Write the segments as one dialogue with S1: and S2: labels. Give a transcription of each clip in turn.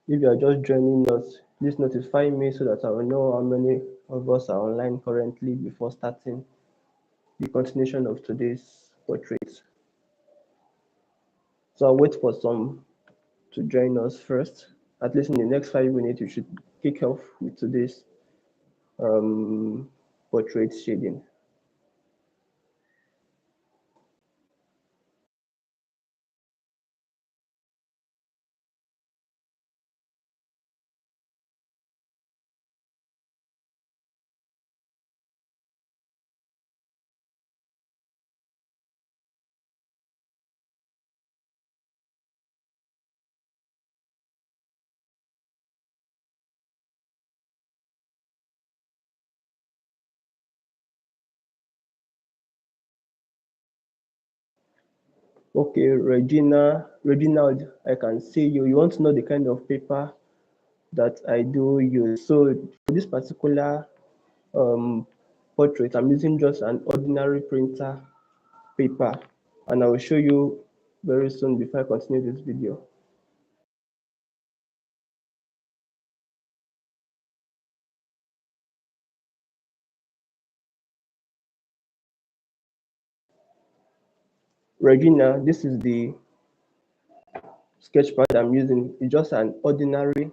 S1: If you are just joining us, please notify me so that I will know how many of us are online currently before starting the continuation of today's portrait. So I'll wait for some to join us first. At least in the next 5 minutes, we should kick off with today's portrait shading. Okay, Reginald, I can see you. You want to know the kind of paper that I do use. So for this particular um, portrait, I'm using just an ordinary printer paper, and I will show you very soon before I continue this video. Regina, this is the sketch pad I'm using. It's just an ordinary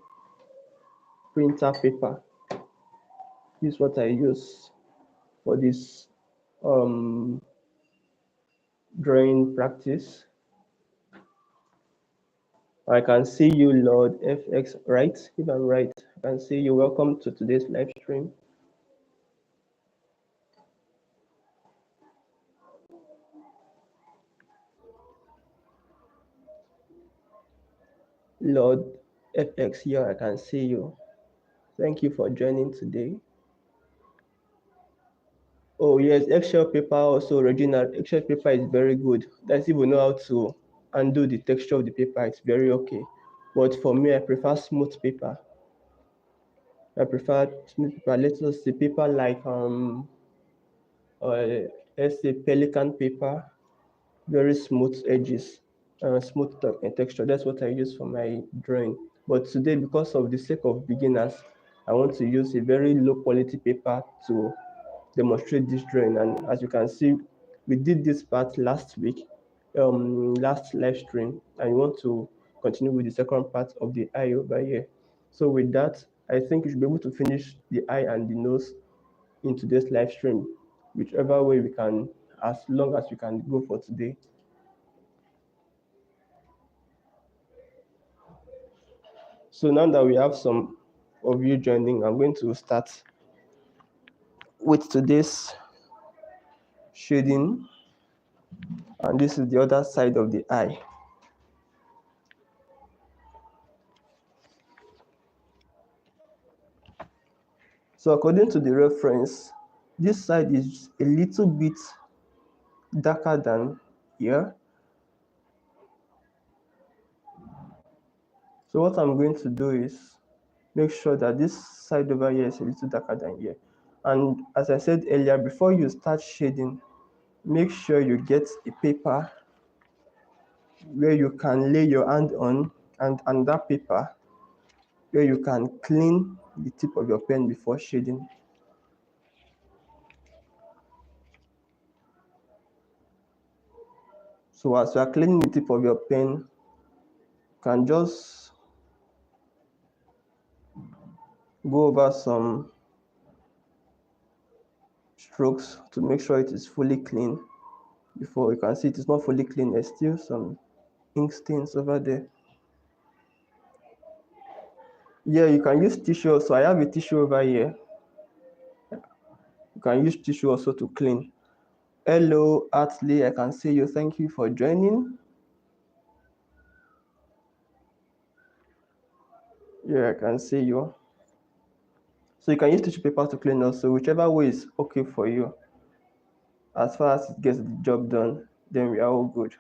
S1: printer paper. This is what I use for this um, drawing practice. I can see you, Lord FX, right? If I'm right, I can see you. Welcome to today's live stream. Lord FX here, I can see you. Thank you for joining today. Oh yes, Excel paper also, Regina. Excel paper is very good. That's if we know how to undo the texture of the paper, it's very okay. But for me, I prefer smooth paper. I prefer smooth paper. Let us see paper like let's say pelican paper, very smooth edges, smooth texture. That's what I use for my drawing. But today, because of the sake of beginners, I want to use a very low quality paper to demonstrate this drawing. And as you can see, we did this part last week, last live stream, and we want to continue with the second part of the eye over here. So with that, I think you should be able to finish the eye and the nose in today's live stream, whichever way we can, as long as we can go for today. So now that we have some of you joining, I'm going to start with today's shading, and this is the other side of the eye. So according to the reference, this side is a little bit darker than here. So what I'm going to do is make sure that this side over here is a little darker than here. And as I said earlier, before you start shading, make sure you get a paper where you can lay your hand on, and that paper where you can clean the tip of your pen before shading. So as you are cleaning the tip of your pen, you can just go over some strokes to make sure it is fully clean. Before you can see it is not fully clean, there's still some ink stains over there. Yeah, you can use tissue also. I have a tissue over here. You can use tissue also to clean. Hello, Atlee, I can see you. Thank you for joining. Yeah, I can see you. So you can use tissue paper to clean also, whichever way is okay for you. As far as it gets the job done, then we are all good.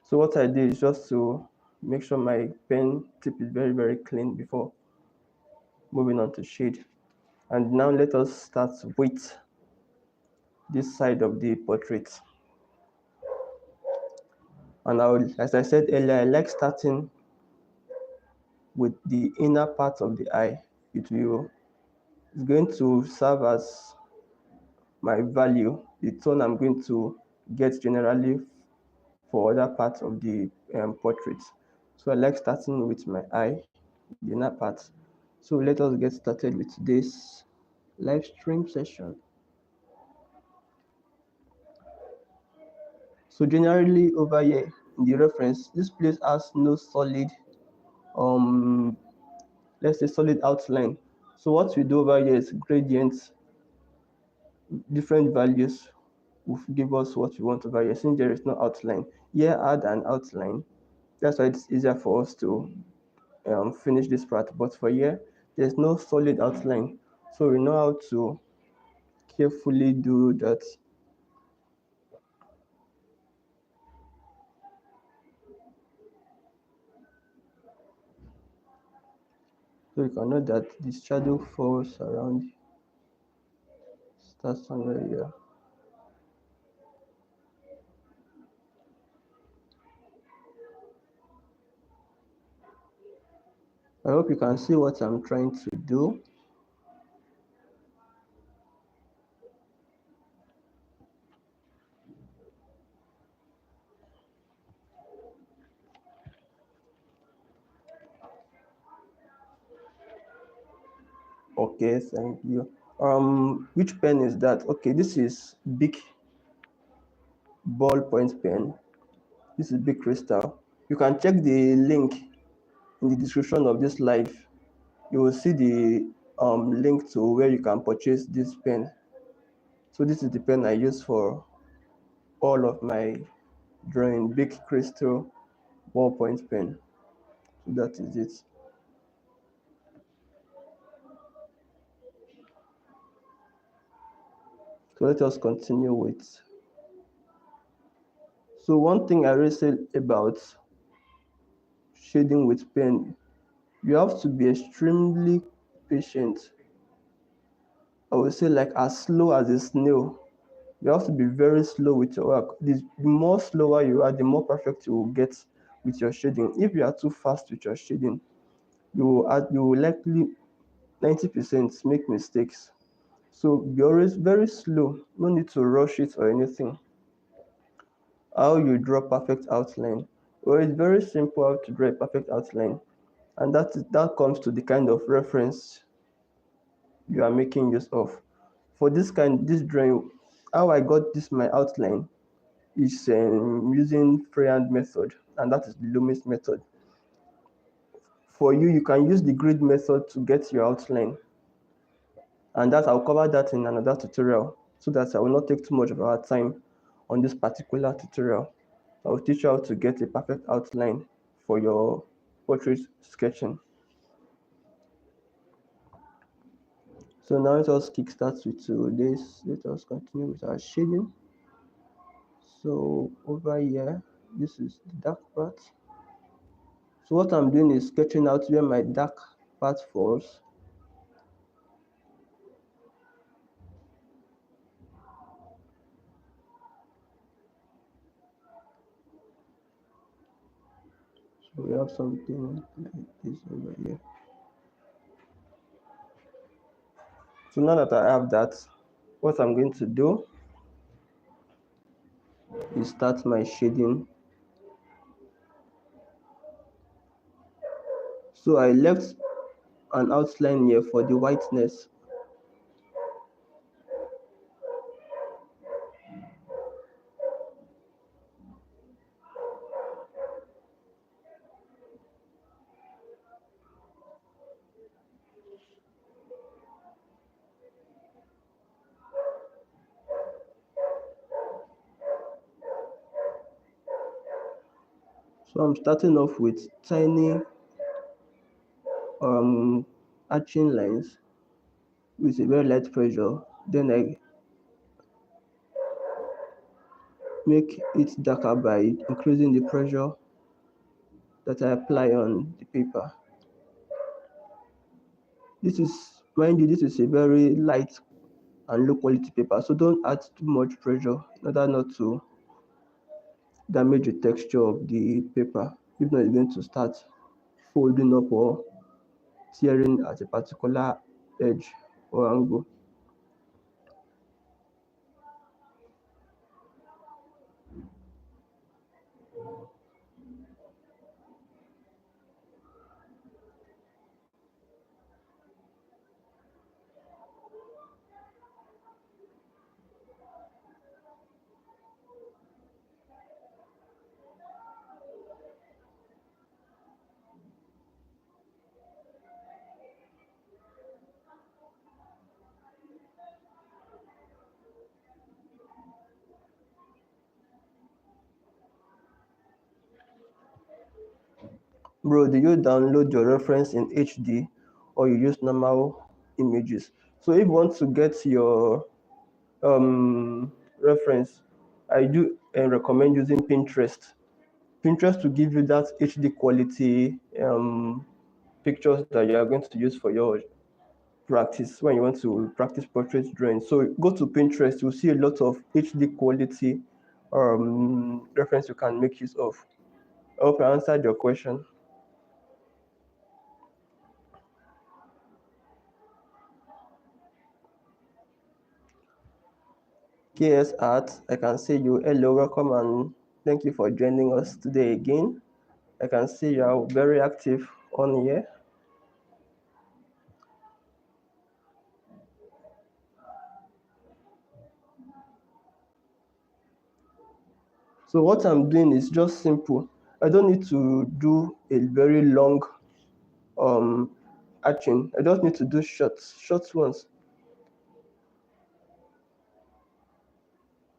S1: So what I did is just to make sure my pen tip is very, very clean before moving on to shade. And now let us start with this side of the portrait. And as I said earlier, I like starting with the inner part of the eye. It's going to serve as my value, the tone I'm going to get generally for other parts of the portrait. So I like starting with my eye, the inner part. So let us get started with today's live stream session. So generally over here in the reference, this place has no solid, um, let's say solid outline. So what we do over here is gradients, different values will give us what we want over here. Since there is no outline, here add an outline. That's why it's easier for us to finish this part. But for here, there's no solid outline. So we know how to carefully do that. So you can know that the shadow falls around, starts somewhere here. I hope you can see what I'm trying to do. Okay, thank you. Which pen is that? Okay, this is big ballpoint pen. This is big crystal. You can check the link in the description of this live. You will see the link to where you can purchase this pen. So this is the pen I use for all of my drawing, big crystal ballpoint pen. So that is it. So let us continue with. So one thing I really say about shading with pen, you have to be extremely patient. I would say like as slow as a snail. You have to be very slow with your work. The more slower you are, the more perfect you will get with your shading. If you are too fast with your shading, you will likely 90% make mistakes. So be always very slow. No need to rush it or anything. How you draw perfect outline? Well, it's very simple how to draw a perfect outline, and that comes to the kind of reference you are making use of. For this drawing, how I got this my outline is using freehand method, and that is the Loomis method. For you, you can use the grid method to get your outline, and that I'll cover that in another tutorial, so that I will not take too much of our time on this particular tutorial. I'll teach you how to get a perfect outline for your portrait sketching. So now let us kickstart with today's. Let us continue with our shading. So over here, this is the dark part. So what I'm doing is sketching out where my dark part falls. So we have something like this over here. So now that I have that, what I'm going to do is start my shading. So I left an outline here for the whiteness. So I'm starting off with tiny arching lines with a very light pressure. Then I make it darker by increasing the pressure that I apply on the paper. This is, mind you, this is a very light and low quality paper, so don't add too much pressure in order not to damage the texture of the paper. If not, it's going to start folding up or tearing at a particular edge or angle. Bro, do you download your reference in HD or you use normal images? So if you want to get your reference, I do recommend using Pinterest. Pinterest to give you that HD quality pictures that you are going to use for your practice when you want to practice portrait drawing. So go to Pinterest, you'll see a lot of HD quality reference you can make use of. I hope I answered your question. KS Art, I can see you. Hello, welcome, and thank you for joining us today again. I can see you are very active on here. So what I'm doing is just simple. I don't need to do a very long um arching. I just need to do short ones.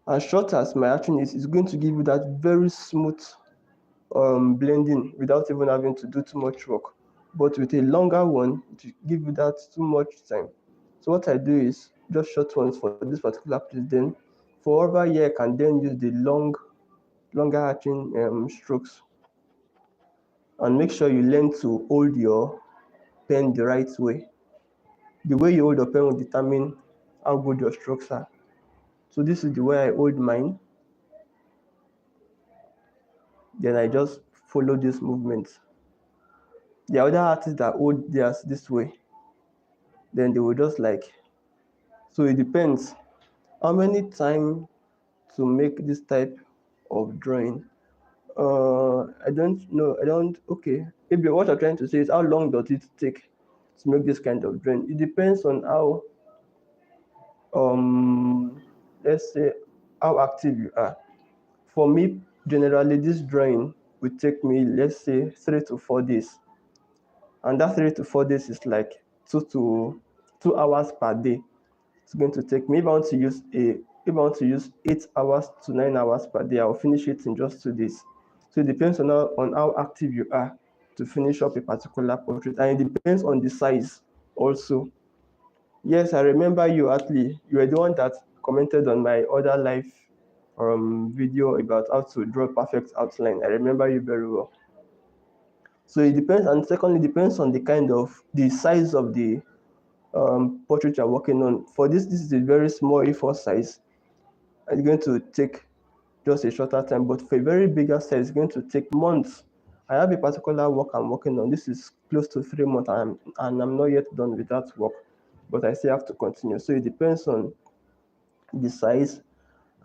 S1: As short as my arching is, it's going to give you that very smooth blending without even having to do too much work. But with a longer one, it will give you that too much time. So what I do is just short ones for this particular place. Then for over here, I can then use the longer arching strokes. And make sure you learn to hold your pen the right way. The way you hold your pen will determine how good your strokes are. So this is the way I hold mine. Then I just follow this movement. The other artists that hold theirs this way, then they will just like, so it depends how many time to make this type of drawing. I don't know. I don't. Okay, maybe what I'm trying to say is how long does it take to make this kind of drawing? It depends on how let's say how active you are. For me, generally, this drawing will take me, let's say, 3 to 4 days, and that 3 to 4 days is like 2 hours per day. It's going to take me. If I want to use 8 hours to 9 hours per day, I'll finish it in just 2 days. So it depends on how active you are to finish up a particular portrait, and it depends on the size also. Yes, I remember you, Atli. You were the one that commented on my other live video about how to draw perfect outline. I remember you very well. So it depends, and secondly, depends on the size of the portrait you're working on. For this is a very small A4 size. It's going to take just a shorter time, but for a very bigger size, it's going to take months. I have a particular work I'm working on. This is close to 3 months, and I'm not yet done with that work, but I still have to continue. So it depends on the size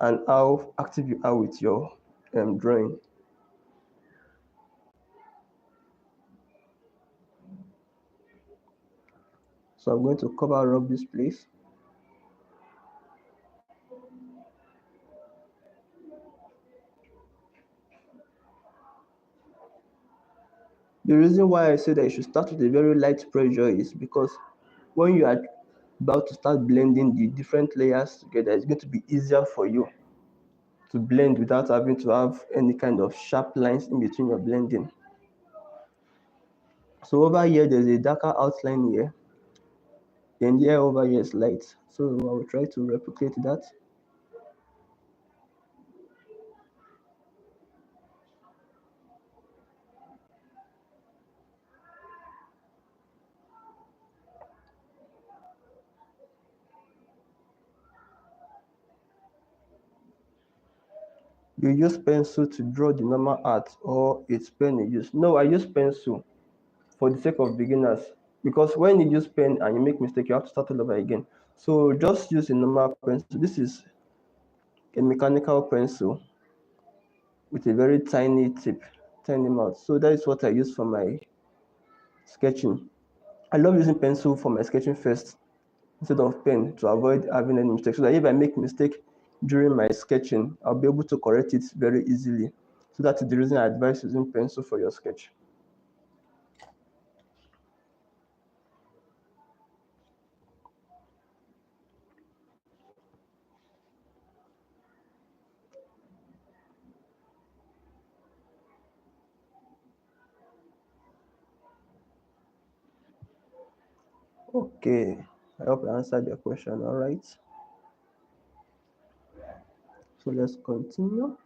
S1: and how active you are with your drawing. So I'm going to cover up this place. The reason why I say that you should start with a very light pressure is because when you are about to start blending the different layers together, it's going to be easier for you to blend without having to have any kind of sharp lines in between your blending. So over here, there's a darker outline here. Then here over here is light. So I will try to replicate that. You use pencil to draw the normal art or it's pen you use? No, I use pencil for the sake of beginners. because when you use pen and you make mistake, you have to start all over again. So just use a normal pencil. This is a mechanical pencil with a very tiny tip, tiny mouth. So that is what I use for my sketching. I love using pencil for my sketching first instead of pen to avoid having any mistakes. So that if I make mistake during my sketching, I'll be able to correct it very easily. So that is the reason I advise using pencil for your sketch. Okay, I hope I answered your question. All right. So let's continue.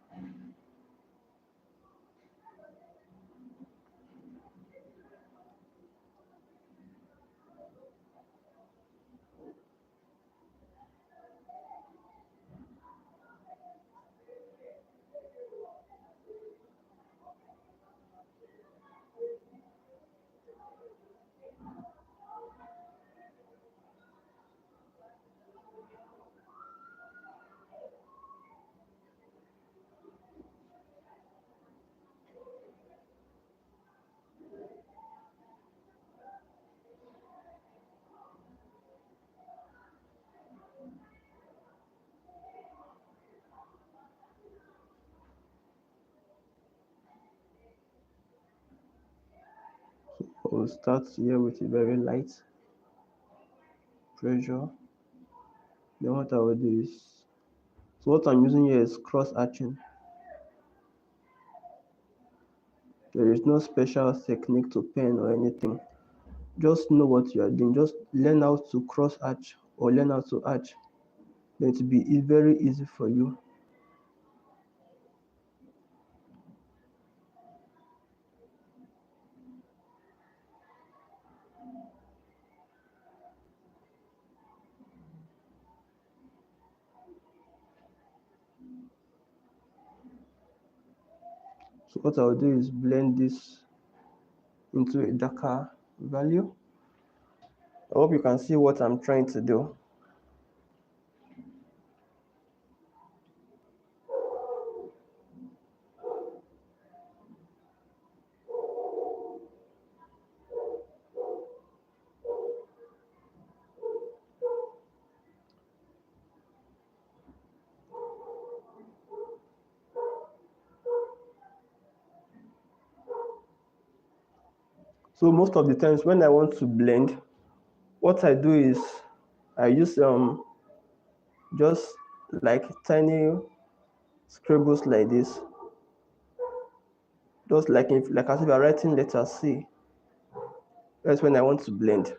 S1: We'll start here with a very light pressure. Then what I will do is, so what I'm using here is cross hatching. There is no special technique to pen or anything. Just know what you are doing. Just learn how to cross hatch or learn how to hatch. Then it will be very easy for you. So what I'll do is blend this into a darker value. I hope you can see what I'm trying to do. So most of the times when I want to blend, what I do is I use just like tiny scribbles like this, just like as if I'm writing letter C. That's when I want to blend.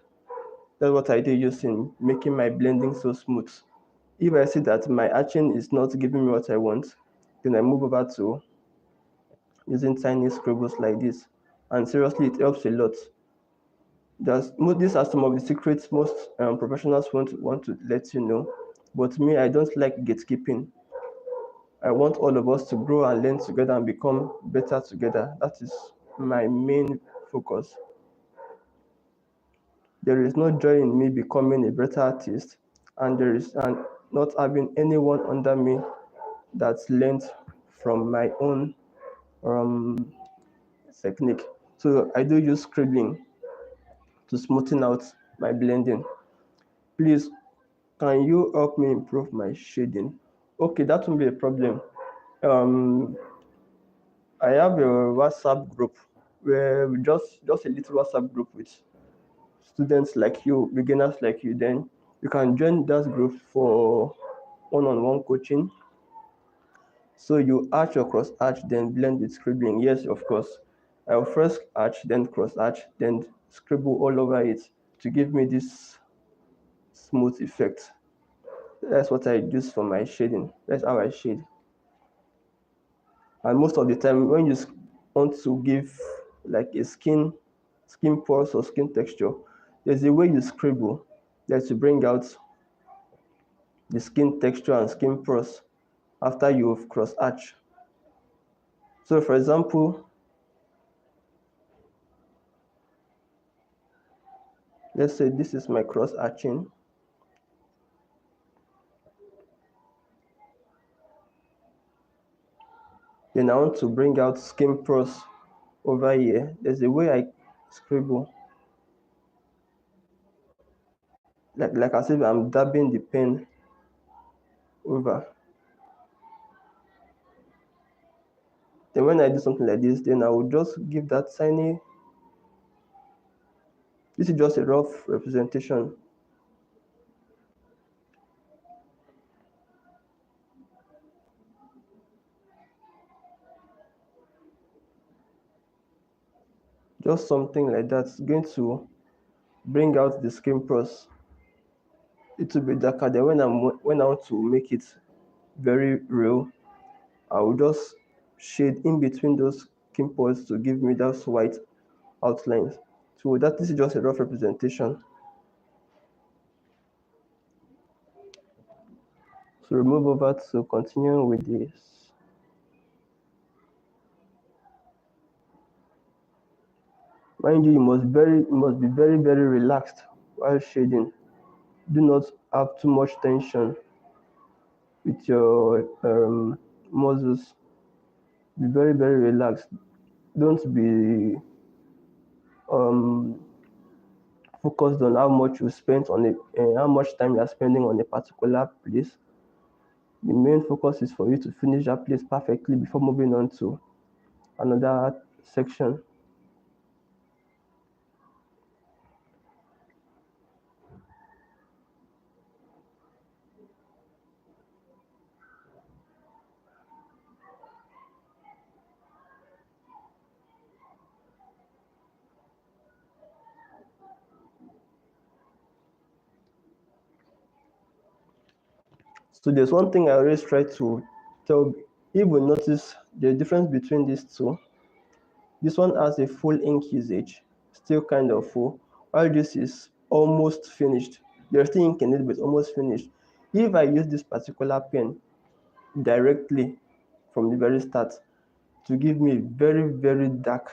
S1: That's what I do using making my blending so smooth. If I see that my action is not giving me what I want, then I move over to using tiny scribbles like this. And seriously, it helps a lot. These are some of the secrets most professionals want to let you know. But me, I don't like gatekeeping. I want all of us to grow and learn together and become better together. That is my main focus. There is no joy in me becoming a better artist, and there is and not having anyone under me that's learned from my own um, technique. So I do use scribbling to smoothen out my blending. Please, can you help me improve my shading? Okay, that won't be a problem. Um, I have a WhatsApp group where just a little WhatsApp group with students like you, beginners like you. Then you can join that group for one-on-one coaching. So you arch or cross arch, then blend with scribbling. Yes, of course. I'll first arch, then cross arch, then scribble all over it to give me this smooth effect. That's what I use for my shading. That's how I shade. And most of the time, when you want to give like a skin pulse or skin texture, there's a way you scribble that to bring out the skin texture and skin pulse after you've cross hatch. So for example, Let's say this is my cross hatching. Then I want to bring out skin pros over here. There's a way I scribble, like as if I'm dabbing the pen over. Then when I do something like this, then I will just give that tiny, this is just a rough representation. Just something like that. It's going to bring out the skin pros. It will be darker. Then when I want to make it very real, I will just shade in between those skin pores to give me those white outlines. So that this is just a rough representation. So remove over to continue with this. Mind you, you must be very, very relaxed while shading. Do not have too much tension with your muscles. Be very, very relaxed. Don't be um, focused on how much you spent on it, how much time you are spending on a particular place. The main focus is for you to finish that place perfectly before moving on to another section. So there's one thing I always try to tell. If we notice the difference between these two, this one has a full ink usage, still kind of full, while this is almost finished. There's still ink in it, but it's almost finished. If I use this particular pen directly from the very start to give me a very, very dark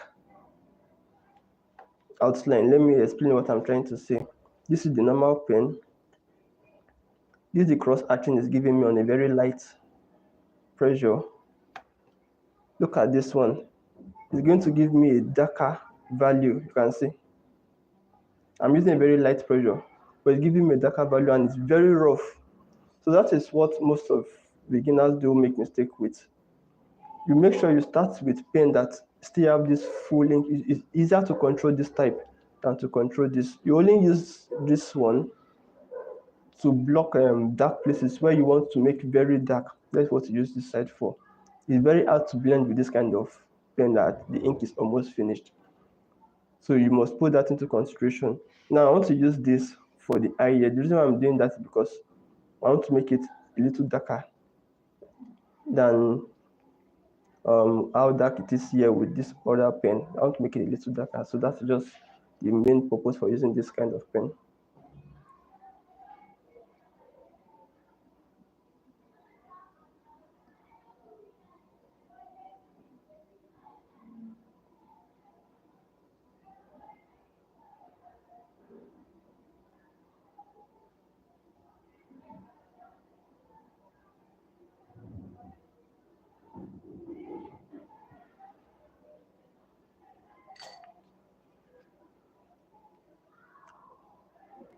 S1: outline, let me explain what I'm trying to say. This is the normal pen. This is the cross hatching is giving me on a very light pressure. Look at this one. It's going to give me a darker value. You can see I'm using a very light pressure, but it's giving me a darker value and it's very rough. So that is what most of beginners do make mistake with. You make sure you start with pen that still have this full ink. It's easier to control this type than to control this. You only use this one to block dark places where you want to make very dark. That's what you use this side for. It's very hard to blend with this kind of pen that the ink is almost finished. So you must put that into consideration. Now I want to use this for the eye here. The reason why I'm doing that is because I want to make it a little darker than how dark it is here with this other pen. I want to make it a little darker. So that's just the main purpose for using this kind of pen.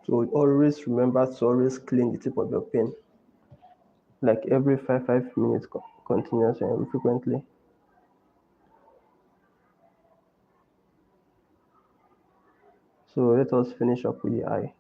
S1: So always remember to always clean the tip of your pen, like every 5 minutes continuously and frequently. So let us finish up with the eye.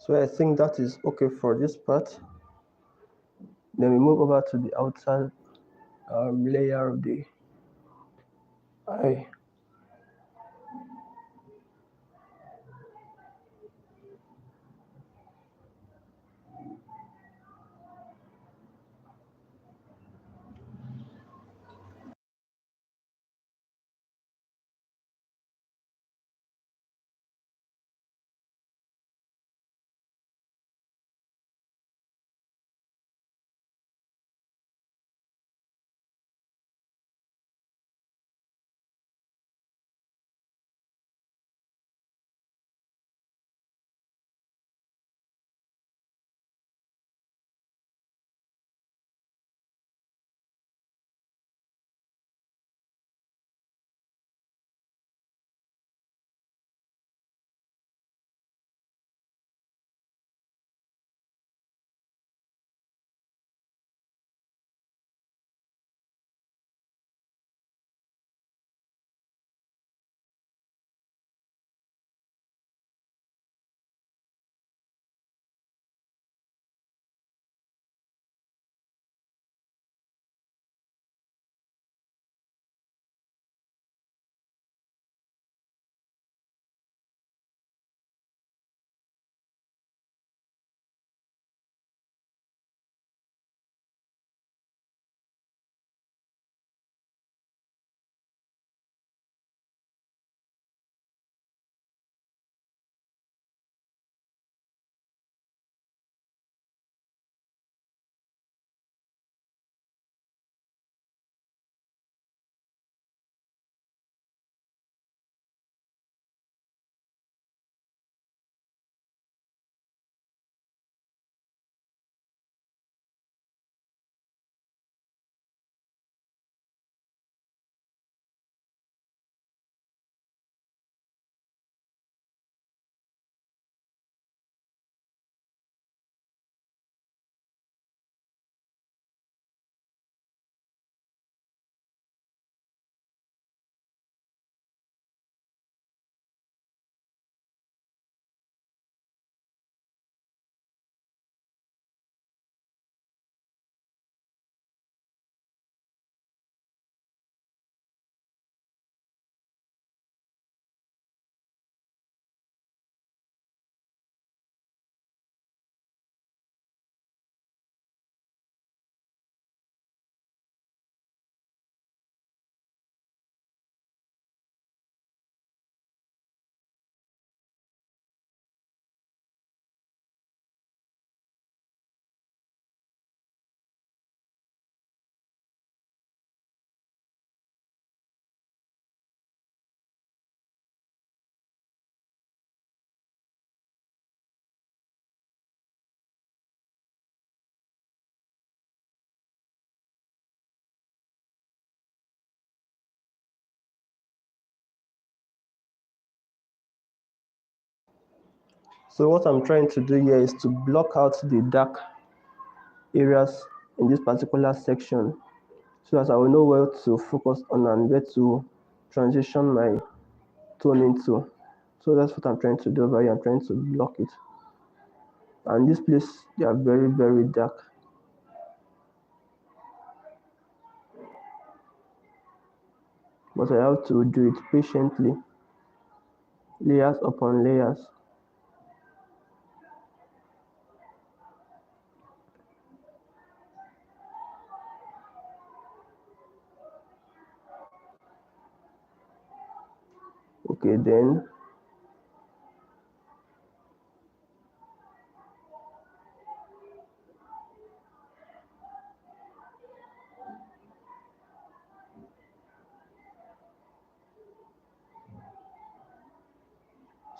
S1: So I think that is okay for this part. Then we move over to the outer layer of the eye. So what I'm trying to do here is to block out the dark areas in this particular section so that I will know where to focus on and where to transition my tone into. So that's what I'm trying to do over here. I'm trying to block it. And this place, they are very, very dark. But I have to do it patiently, layers upon layers. Okay, then.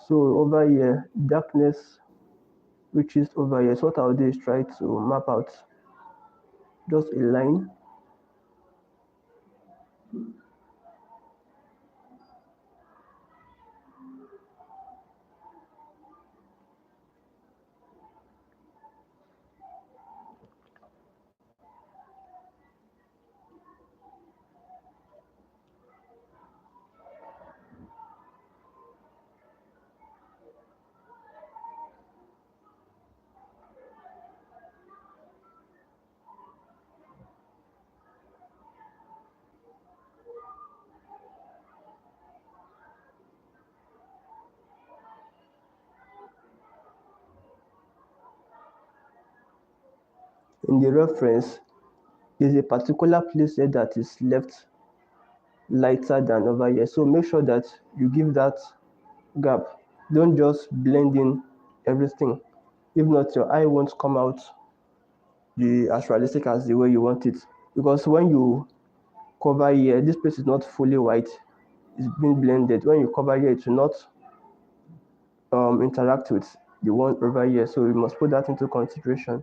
S1: So over here, darkness reaches over here. So what I'll do is try to map out just a line. in the reference, there's a particular place there that is left lighter than over here. So make sure that you give that gap. Don't just blend in everything. If not, your eye won't come out as realistic as the way you want it. Because when you cover here, this place is not fully white. It's been blended. When you cover here, it will not interact with the one over here. So you must put that into consideration.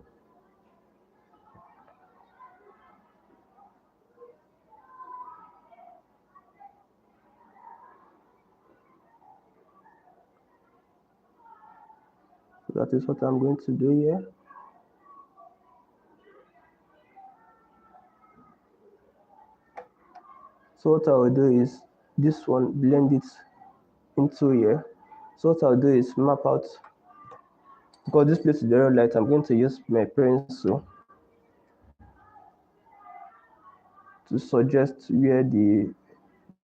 S1: So that is what I'm going to do here. So what I will do is this one, blend it into here. So what I'll do is map out, because this place is very light, I'm going to use my pencil to suggest where the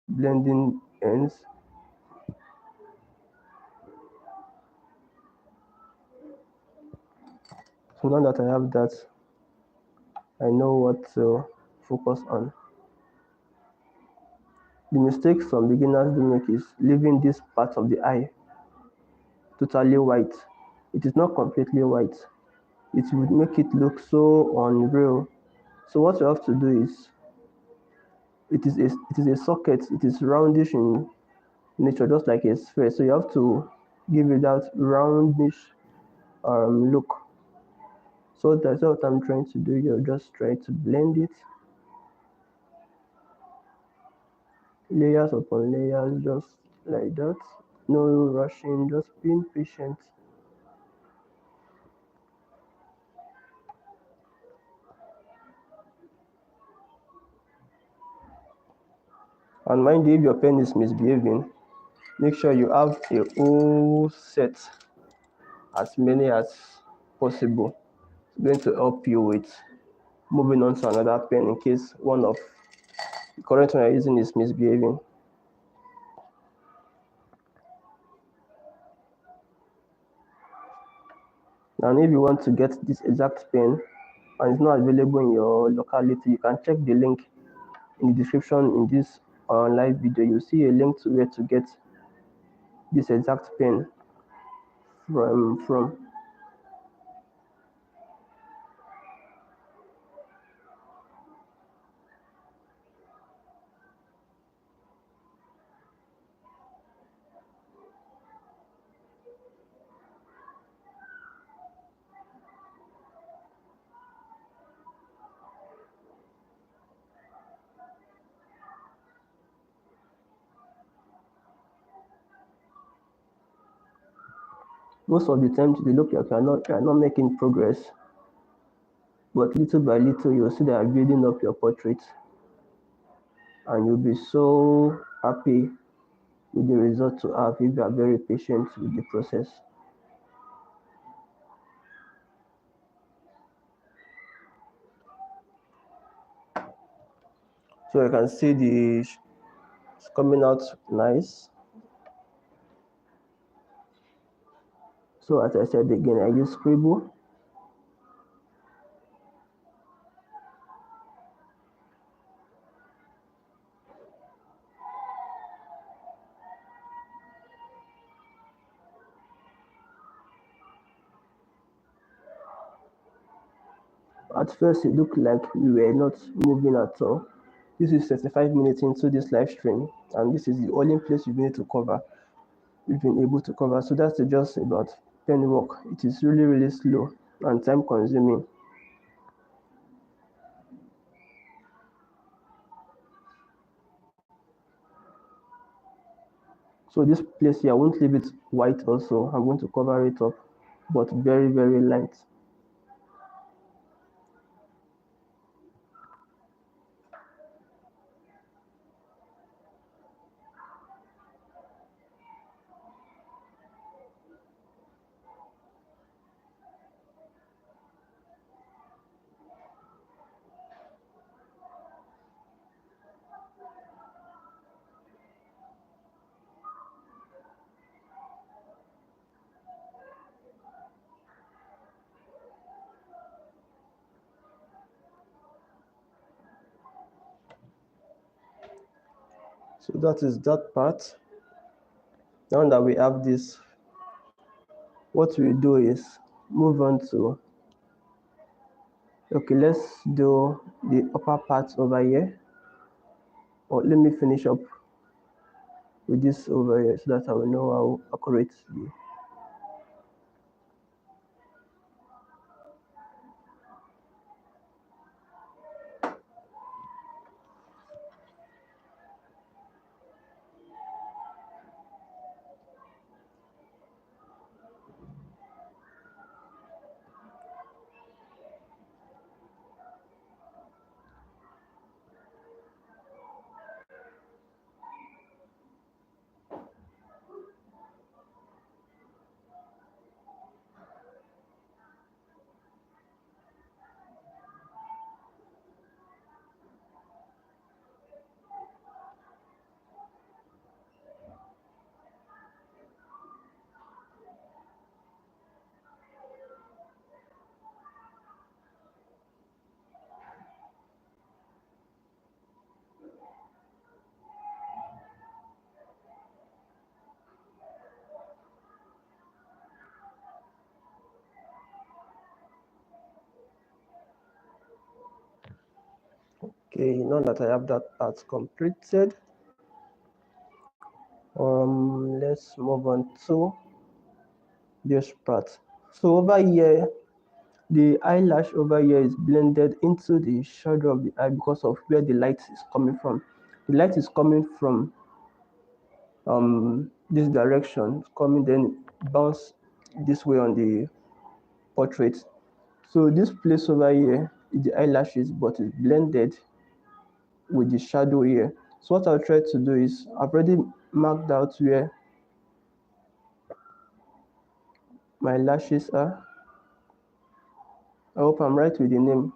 S1: blending ends. So now that I have that, I know what to focus on. The mistake some beginners do make is leaving this part of the eye totally white. It is not completely white. It would make it look so unreal. So what you have to do is, it is a socket. It is roundish in nature, just like a sphere. So you have to give it that roundish look. So that's what I'm trying to do. You're just trying to blend it, layers upon layers, just like that. No rushing, just being patient. And mind you, if your pen is misbehaving, make sure you have a whole set, as many as possible. It's going to help you with moving on to another pen in case one of the current one you're using is misbehaving. And if you want to get this exact pen and it's not available in your locality, you can check the link in the description in this live video. You see a link to where to get this exact pen from. Most of the times they look like you're not making progress, but little by little you'll see that you're building up your portrait, and you'll be so happy with the result to have if you are very patient with the process. So you can see it's coming out nice. So as I said again, I use scribble. At first it looked like we were not moving at all. This is 35 minutes into this live stream, and this is the only place we've been able to cover. We've been able to cover. So that's just about pen work. It is really, really slow and time consuming. So this place here, I won't leave it white also. I'm going to cover it up, but very, very light. So that is that part. Now that we have this, what we do is move on to, okay, let's do the upper part over here, or let me finish up with this over here so that I will know how accurate the. Okay, now that I have that part completed, let's move on to this part. So over here, the eyelash over here is blended into the shadow of the eye because of where the light is coming from. The light is coming from this direction, coming then bounce this way on the portrait. So this place over here is the eyelashes, but it's blended with the shadow here. So what I'll try to do is I've already marked out where my lashes are. I hope I'm right with the name.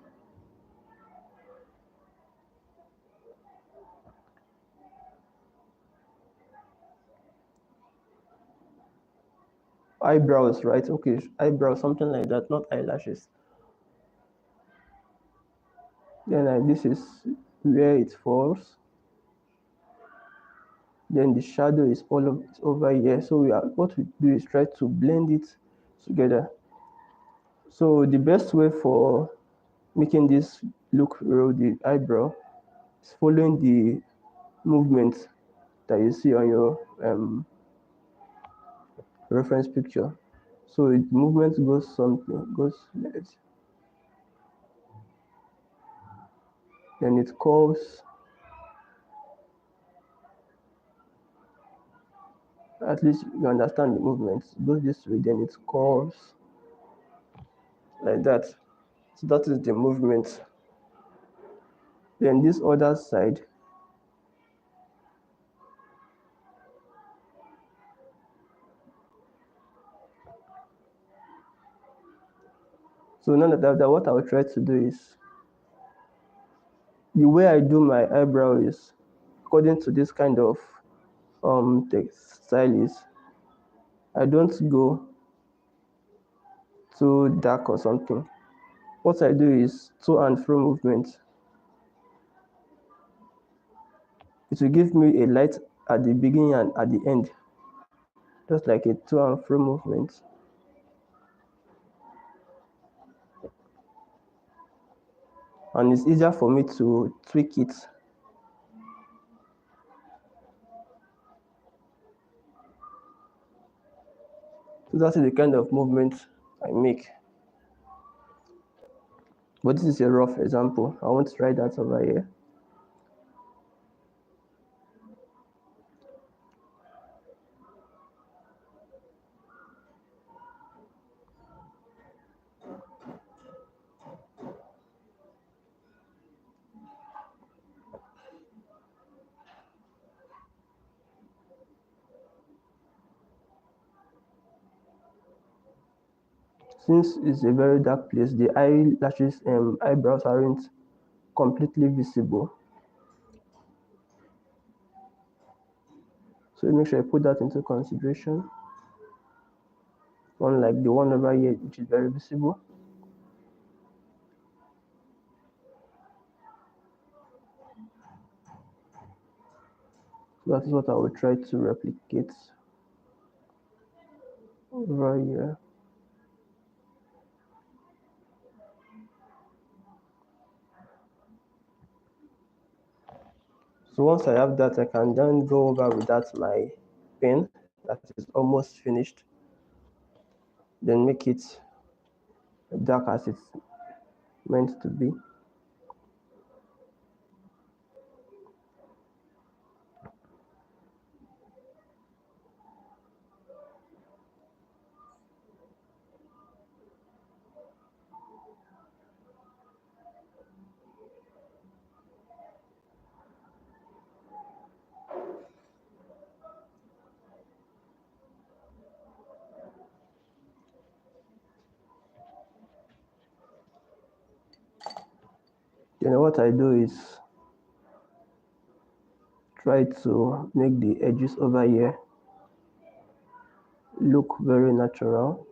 S1: Eyebrows, right? Okay, eyebrows, something like that, not eyelashes. Then this is where it falls. Then the shadow is all of it over here. So what we do is try to blend it together. So the best way for making this look real, the eyebrow, is following the movement that you see on your reference picture. So the movement goes like this. Then it curves. At least you understand the movement. It goes this way, then it curves like that. So that is the movement. Then this other side, so none of that, what I will try to do is, the way I do my eyebrow is according to this kind of style is, I don't go too dark or something. What I do is to and fro movement. It will give me a light at the beginning and at the end, just like a to and fro movement. And it's easier for me to tweak it. So that is the kind of movement I make. But this is a rough example. I want to try that over here. Since it's a very dark place, the eyelashes and eyebrows aren't completely visible. So make sure I put that into consideration. Unlike the one over here, which is very visible. That is what I will try to replicate over here. So once I have that, I can then go over with that my pen that is almost finished, then make it dark as it's meant to be. Then what I do is try to make the edges over here look very natural.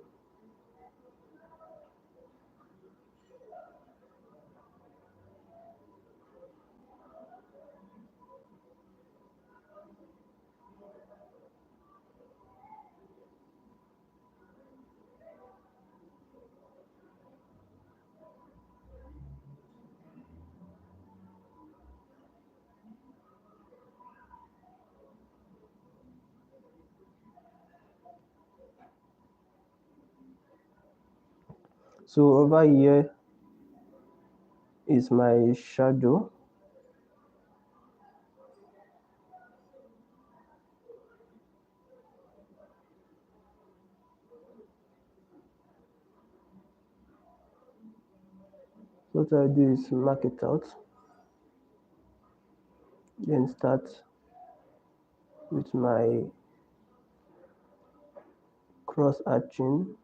S1: So over here is my shadow. So what I do is mark it out, then start with my cross hatching.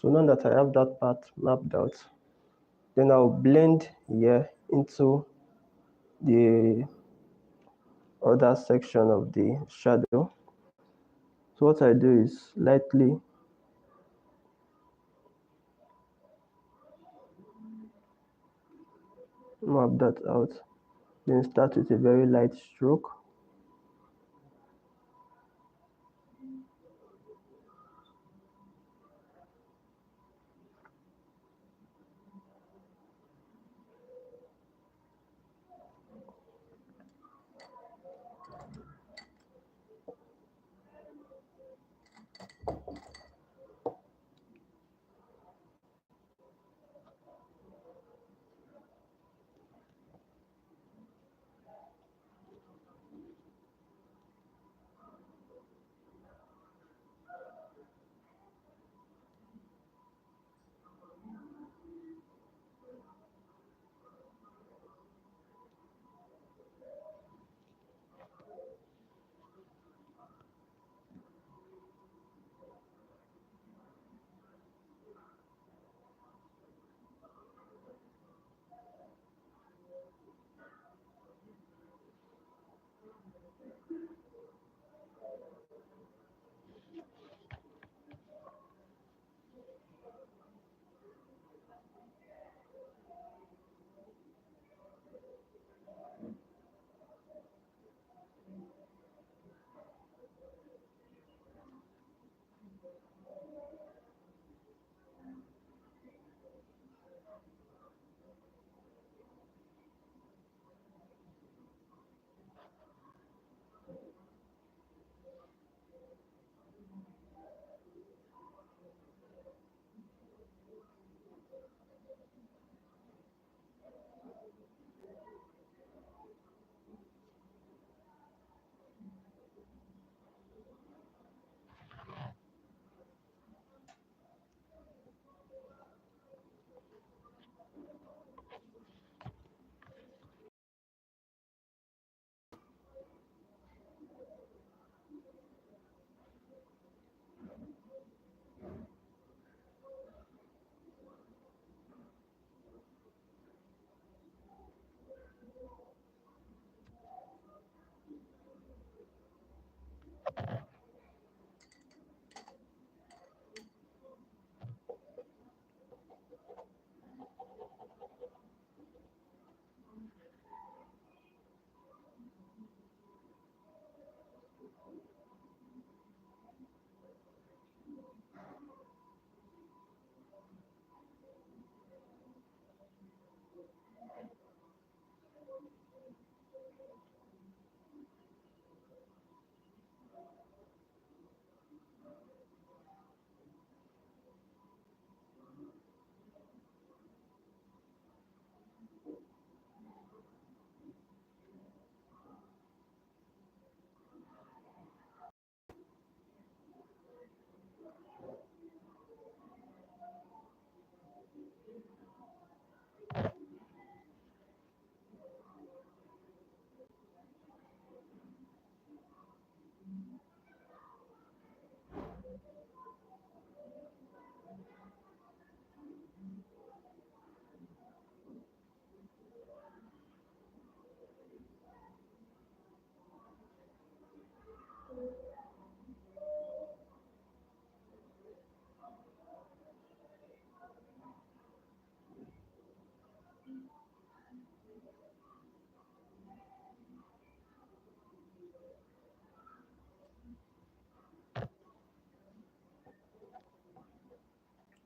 S1: So now that I have that part mapped out, then I'll blend here into the other section of the shadow. So what I do is lightly map that out, then start with a very light stroke.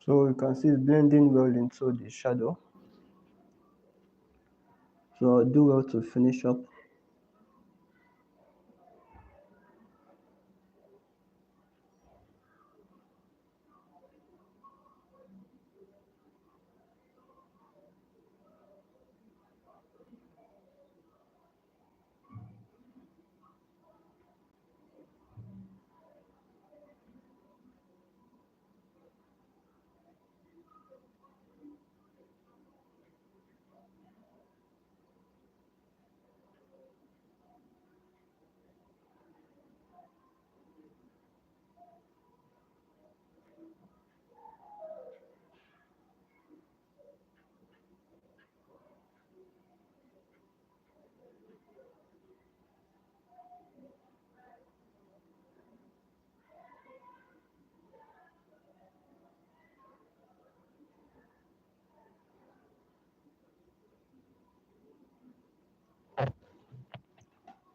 S1: So you can see it's blending well into the shadow. So I'll do well to finish up.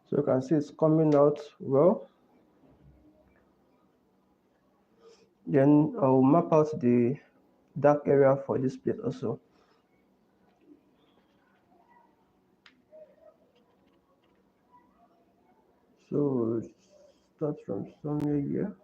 S1: So you can see it's coming out well. Then I'll map out the dark area for this plate also. So start from somewhere here.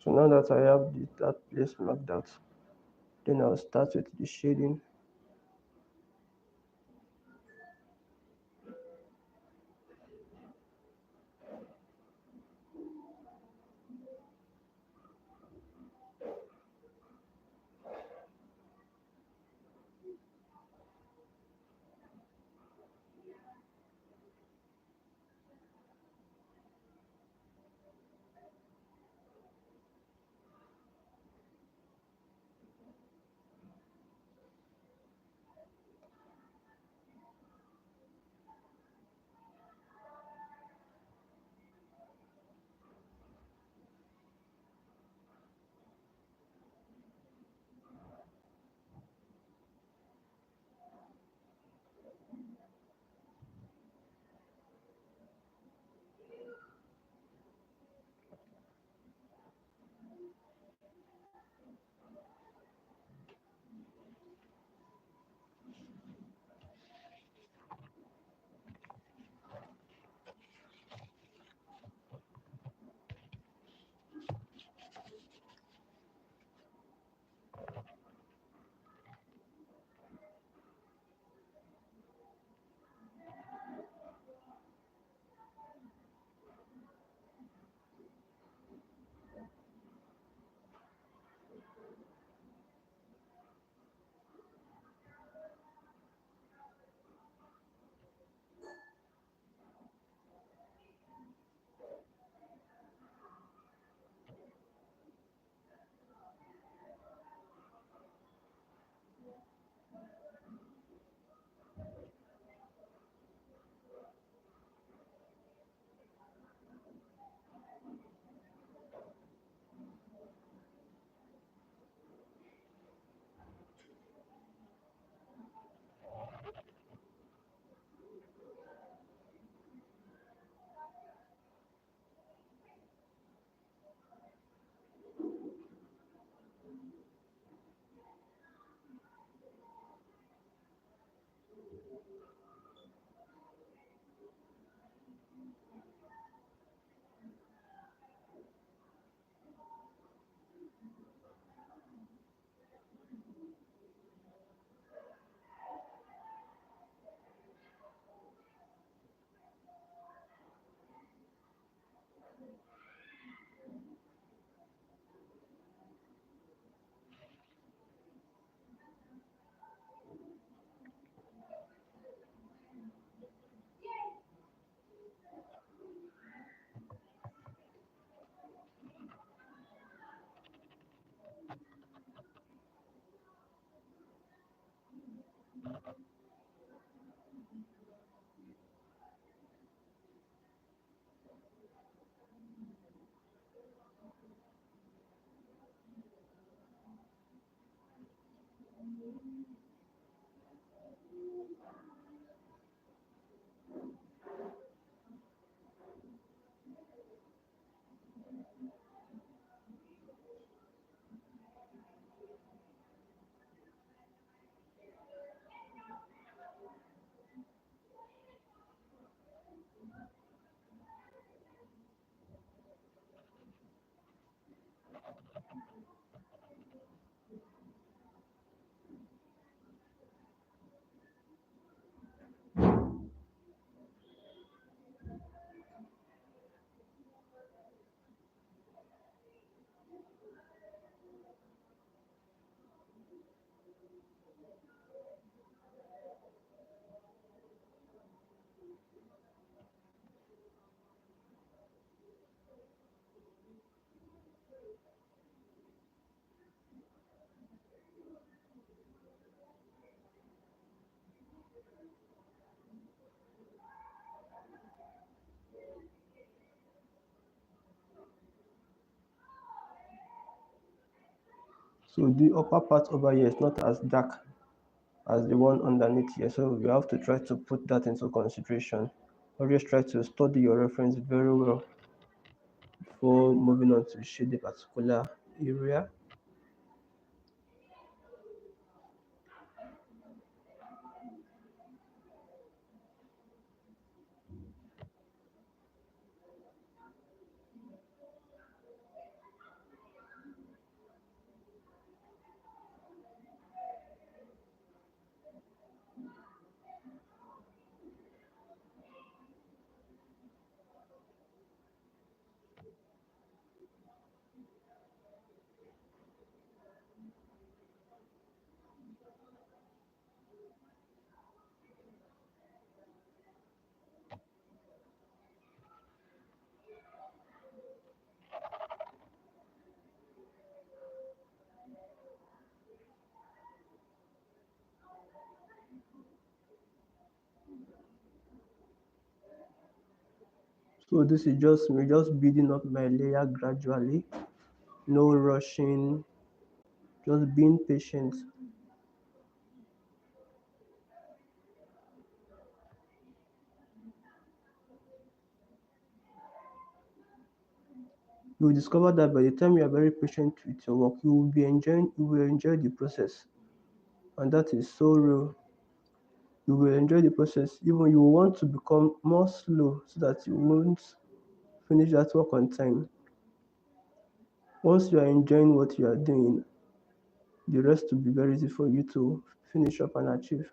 S1: So now that I have that place marked out, then I'll start with the shading. So the upper part over here is not as dark as the one underneath here, so you have to try to put that into consideration. Always try to study your reference very well before moving on to shade a particular area. So this is just me just building up my layer gradually, no rushing, just being patient. You will discover that by the time you are very patient with your work, you will enjoy the process. And that is so real. You will enjoy the process. Even you will want to become more slow so that you won't finish that work on time. Once you are enjoying what you are doing, the rest will be very easy for you to finish up and achieve.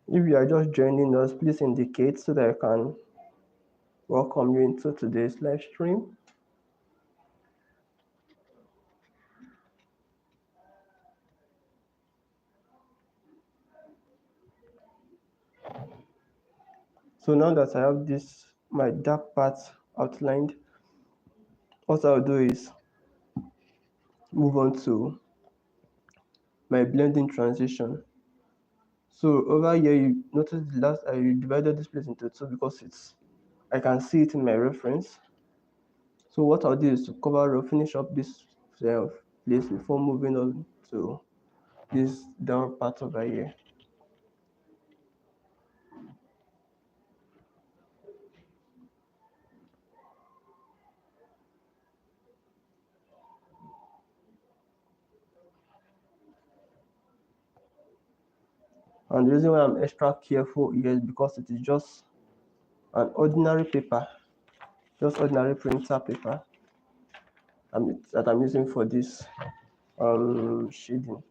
S1: If you are just joining us, please indicate so that I can welcome you into today's live stream. So now that I have this my dark part outlined, what I'll do is move on to my blending transition. So over here, you notice the last I divided this place into two because I can see it in my reference. So what I'll do is to cover or finish up this place before moving on to this down part over here. And the reason why I'm extra careful here is because it is just an ordinary paper, just ordinary printer paper that I'm using for this shading.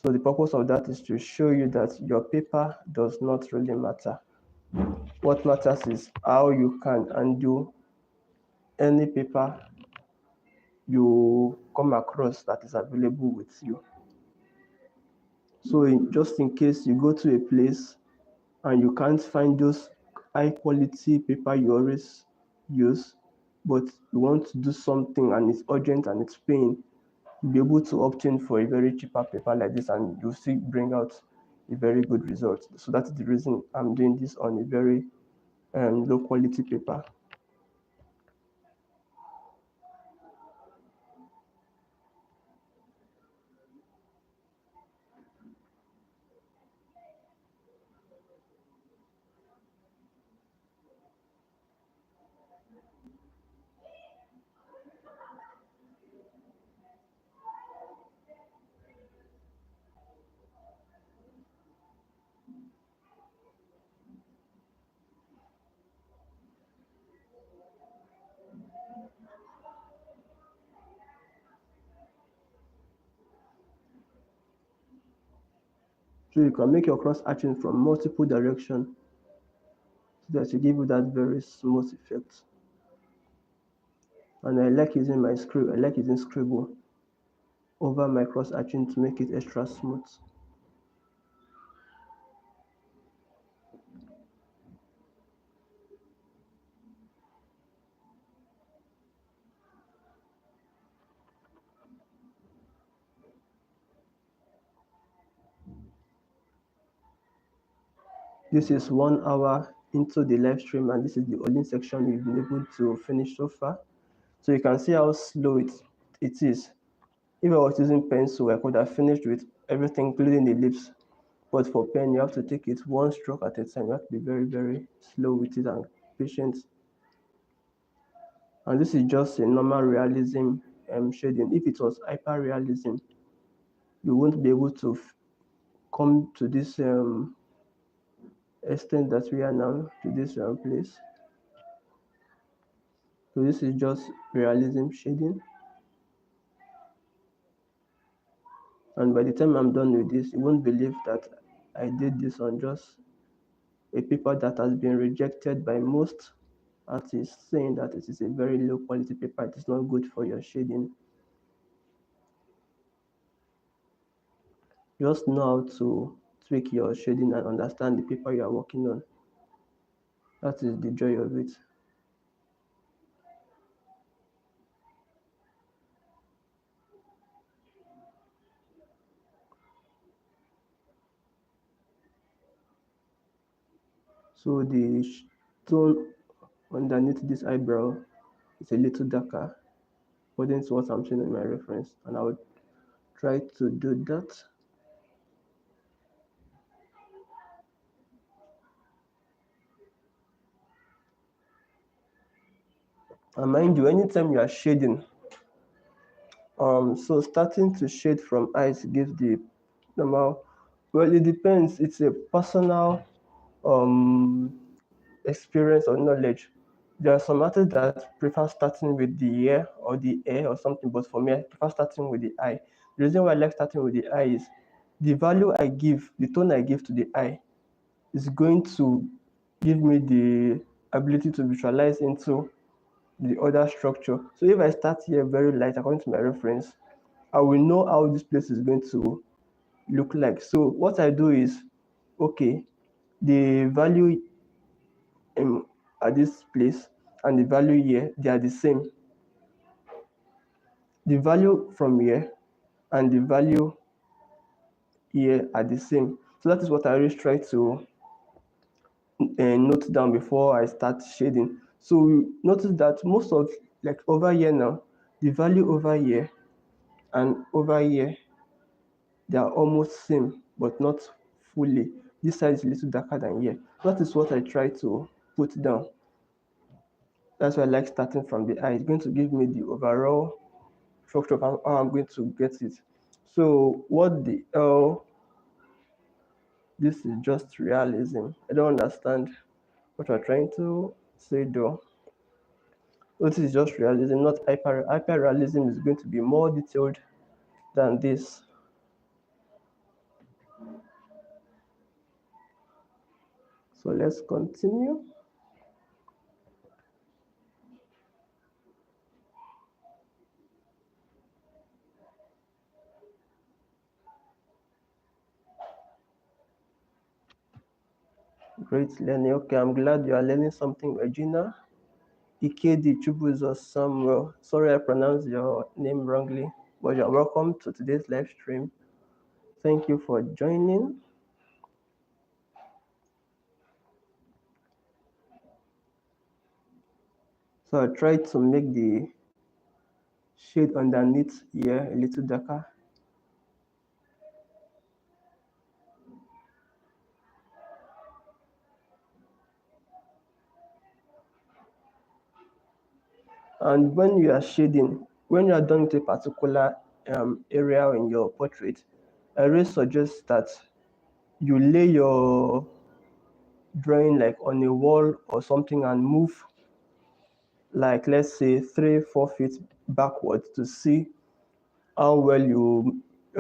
S1: So the purpose of that is to show you that your paper does not really matter. What matters is how you can undo any paper you come across that is available with you. So just in case you go to a place and you can't find those high quality paper you always use, but you want to do something and it's urgent and it's paying, you'll be able to opt in for a very cheaper paper like this and you'll still bring out a very good result. So that's the reason I'm doing this on a very low quality paper. So you can make your cross hatching from multiple directions so that to give you that very smooth effect. And I like using scribble over my cross hatching to make it extra smooth. This is 1 hour into the live stream, and this is the only section we've been able to finish so far. So you can see how slow it is. If I was using pencil, I could have finished with everything, including the lips. But for pen, you have to take it one stroke at a time. You have to be very, very slow with it and patient. And this is just a normal realism shading. If it was hyper realism, you won't be able to come to this extent that we are now, to this place. So this is just realism shading. And by the time I'm done with this, you won't believe that I did this on just a paper that has been rejected by most artists, saying that it is a very low quality paper, it is not good for your shading. Just know how to tweak your shading and understand the paper you are working on. That is the joy of it. So the tone underneath this eyebrow is a little darker according to what I'm seeing in my reference, and I would try to do that. And mind you, anytime you are shading, so starting to shade from eyes gives the normal, well, it depends. It's a personal um experience or knowledge. There are some artists that prefer starting with the ear or the hair or something, but for me, I prefer starting with the eye. The reason why I like starting with the eye is the value I give, the tone I give to the eye is going to give me the ability to visualize into the other structure. So if I start here very light according to my reference, I will know how this place is going to look like. So what I do is, okay, the value at this place and the value here, they are the same. The value from here and the value here are the same. So that is what I always try to note down before I start shading. So notice that most of, like over here now, the value over here and over here, they are almost same, but not fully. This side is a little darker than here. That is what I try to put down. That's why I like starting from the eye. It's going to give me the overall structure of how I'm going to get it. So what the hell? This is just realism. I don't understand what you're trying to say though. This is just realism, not hyper. Hyper realism is going to be more detailed than this. So let's continue. Great learning. Okay, I'm glad you are learning something, Regina. Ikedi Chubuzo Samuel. Sorry I pronounced your name wrongly, but you're welcome to today's live stream. Thank you for joining. So I try to make the shade underneath here a little darker. And when you are shading, when you are done with a particular area in your portrait, I always suggest that you lay your drawing like on a wall or something and move like, let's say, 3-4 feet backwards to see how well your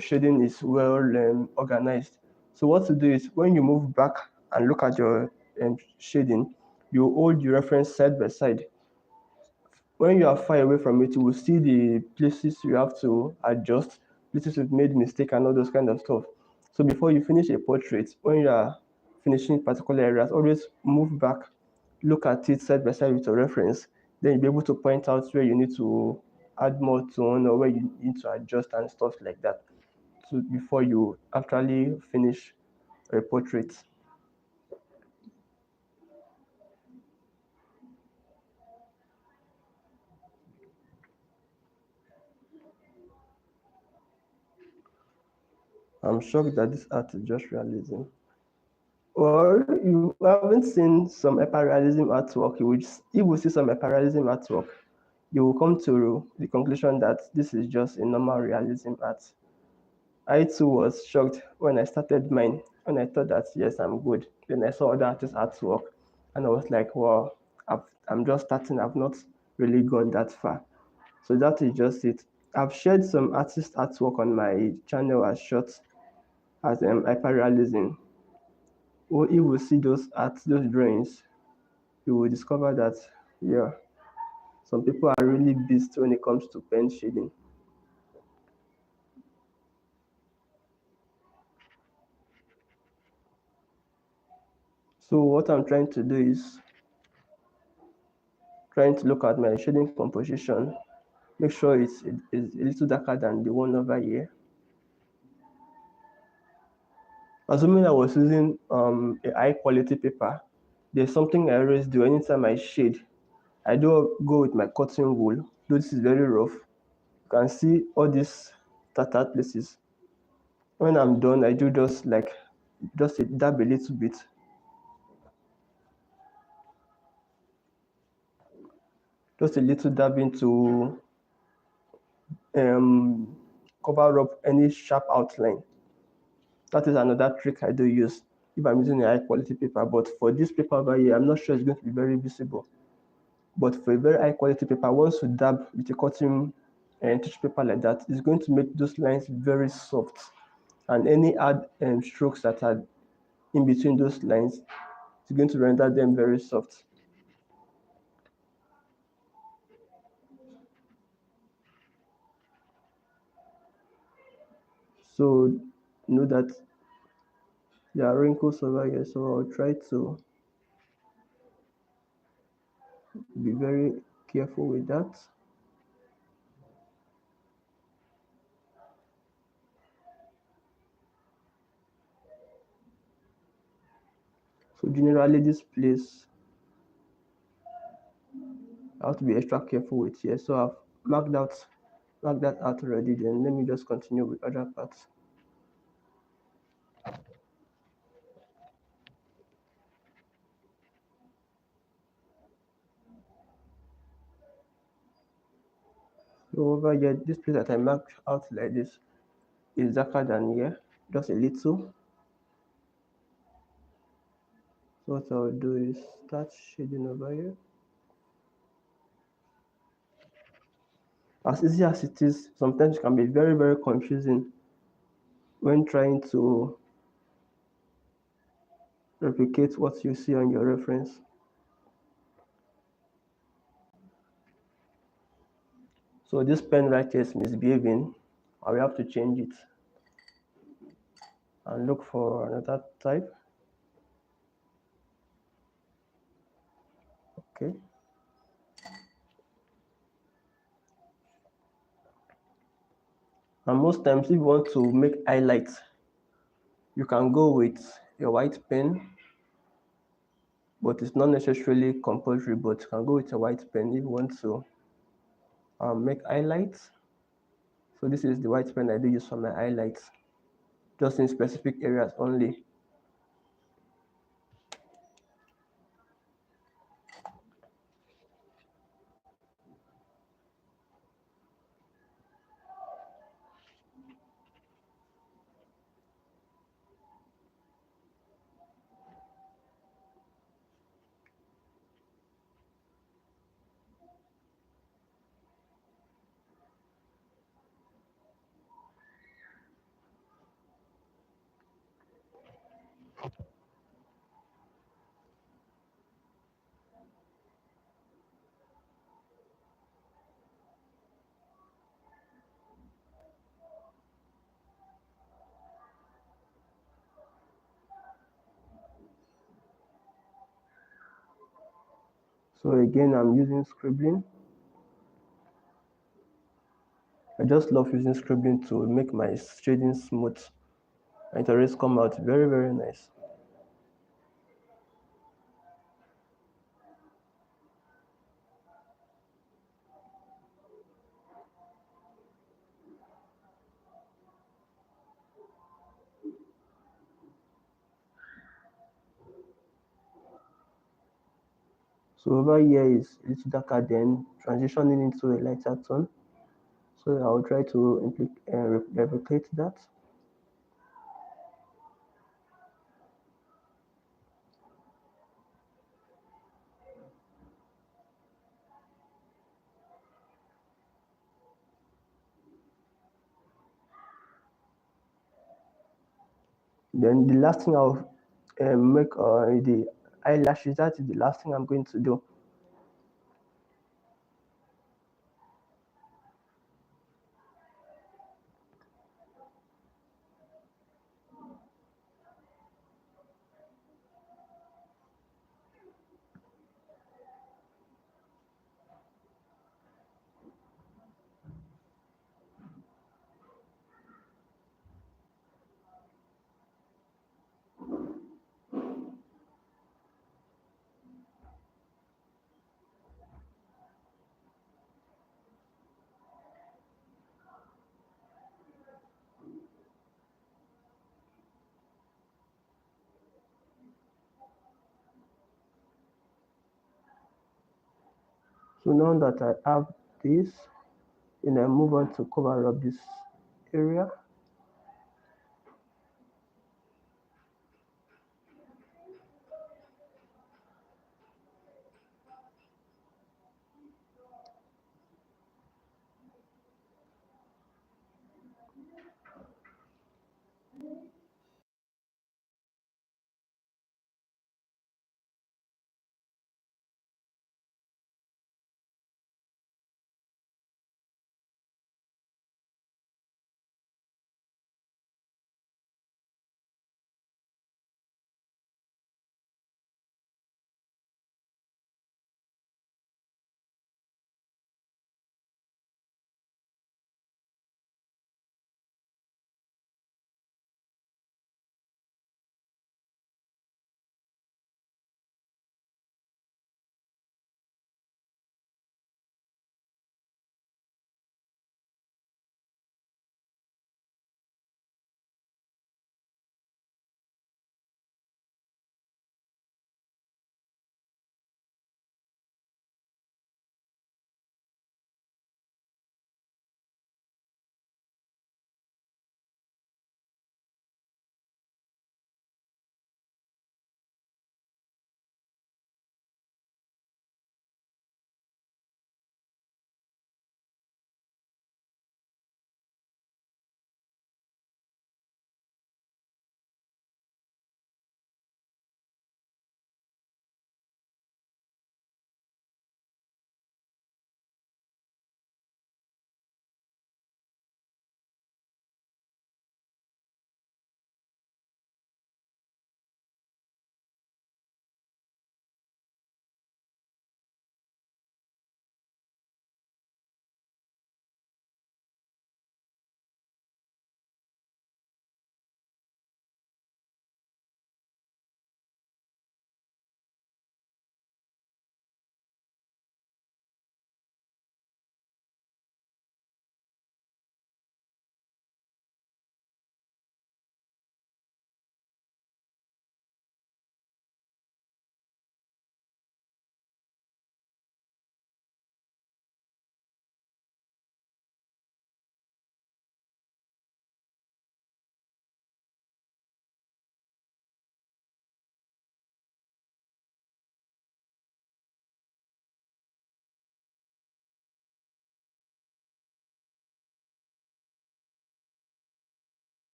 S1: shading is well organized. So what to do is when you move back and look at your shading, you hold your reference side by side. When you are far away from it, you will see the places you have to adjust, places you've made mistake and all those kind of stuff. So before you finish a portrait, when you are finishing particular areas, always move back, look at it side by side with your reference. Then you'll be able to point out where you need to add more tone or where you need to adjust and stuff like that. So before you actually finish a portrait. I'm shocked that this art is just realism. Or you haven't seen some hyperrealism artwork, if you see some hyperrealism artwork, you will come to the conclusion that this is just a normal realism art. I too was shocked when I started mine, when I thought that yes, I'm good. Then I saw other artists' artwork and I was like, wow, I'm just starting, I've not really gone that far. So that is just it. I've shared some artist artwork on my channel as short as hyperrealism. Or if you will see those art, those drawings, you will discover that yeah, some people are really beast when it comes to pen shading. So what I'm trying to do is trying to look at my shading composition, make sure it's a little darker than the one over here. Assuming I was using a high quality paper, there's something I always do anytime I shade. I do go with my cotton wool, though this is very rough. You can see all these tattered places. When I'm done, I do just a dab a little bit. Just a little dabbing to um, cover up any sharp outline. That is another trick I do use if I'm using a high quality paper. But for this paper over here, I'm not sure it's going to be very visible. But for a very high quality paper, once you dab with a cotton and tissue paper like that, it's going to make those lines very soft. And any hard strokes that are in between those lines, it's going to render them very soft. So know that there are wrinkles over here, so I'll try to be very careful with that. So generally this place I have to be extra careful with here. So I've marked that out already. Then let me just continue with other parts. So over here, this place that I marked out like this is darker than here, just a little. So what I'll do is start shading over here. As easy as it is, sometimes it can be very, very confusing when trying to replicate what you see on your reference. So this pen right here is misbehaving. I will have to change it and look for another type. Okay. And most times if you want to make highlights, you can go with your white pen, but it's not necessarily compulsory, but you can go with a white pen if you want to make highlights. So this is the white pen I do use for my highlights, just in specific areas only. So again, I'm using scribbling. I just love using scribbling to make my shading smooth. And it always come out very, very nice. So over here is a little darker, then transitioning into a lighter tone. So I'll try to replicate that. Then the last thing I'll make the eyelashes. That is the last thing I'm going to do. So now that I have this, then I move on to cover up this area.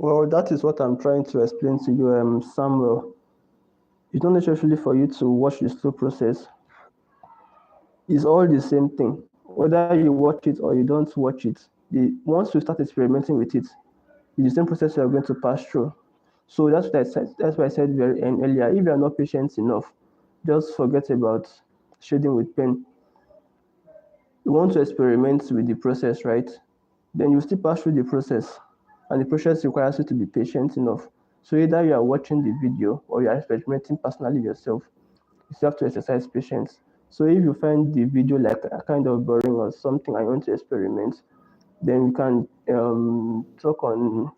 S1: Well, that is what I'm trying to explain to you, Samuel. It's not necessarily for you to watch the slow process. It's all the same thing. Whether you watch it or you don't watch it, once you start experimenting with it, it's the same process you are going to pass through. So that's what I said. That's why I said very earlier. If you are not patient enough, just forget about shading with pen. You want to experiment with the process, right? Then you still pass through the process, and the process requires you to be patient enough. So either you are watching the video or you are experimenting personally yourself. You still have to exercise patience. So if you find the video like a kind of boring or something and you want to experiment, then you can talk on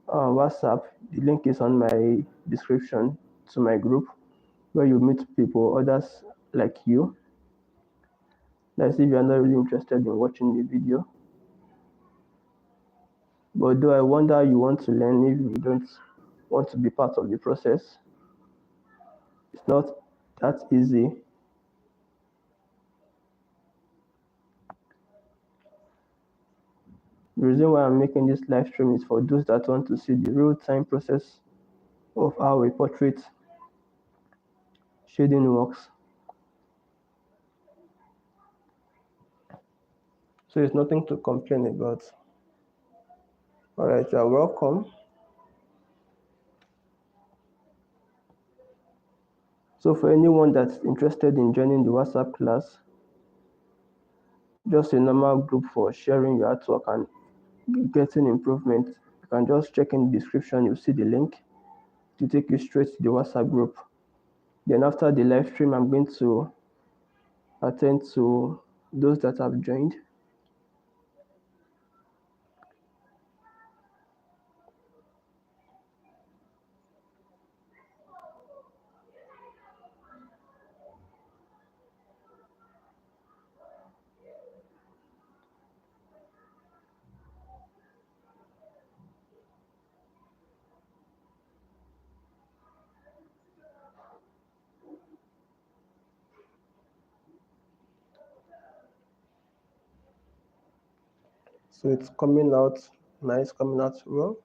S1: WhatsApp. The link is on my description to my group where you meet people, others like you. That's if you are not really interested in watching the video. But though I wonder you want to learn if you don't want to be part of the process, it's not that easy. The reason why I'm making this live stream is for those that want to see the real-time process of how a portrait shading works. So it's nothing to complain about. All right, you're welcome. So for anyone that's interested in joining the WhatsApp class, just a normal group for sharing your artwork and getting improvement, you can just check in the description. You'll see the link to take you straight to the WhatsApp group. Then after the live stream, I'm going to attend to those that have joined. So it's coming out nice, coming out well.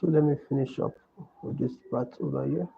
S1: So let me finish up with this part over here.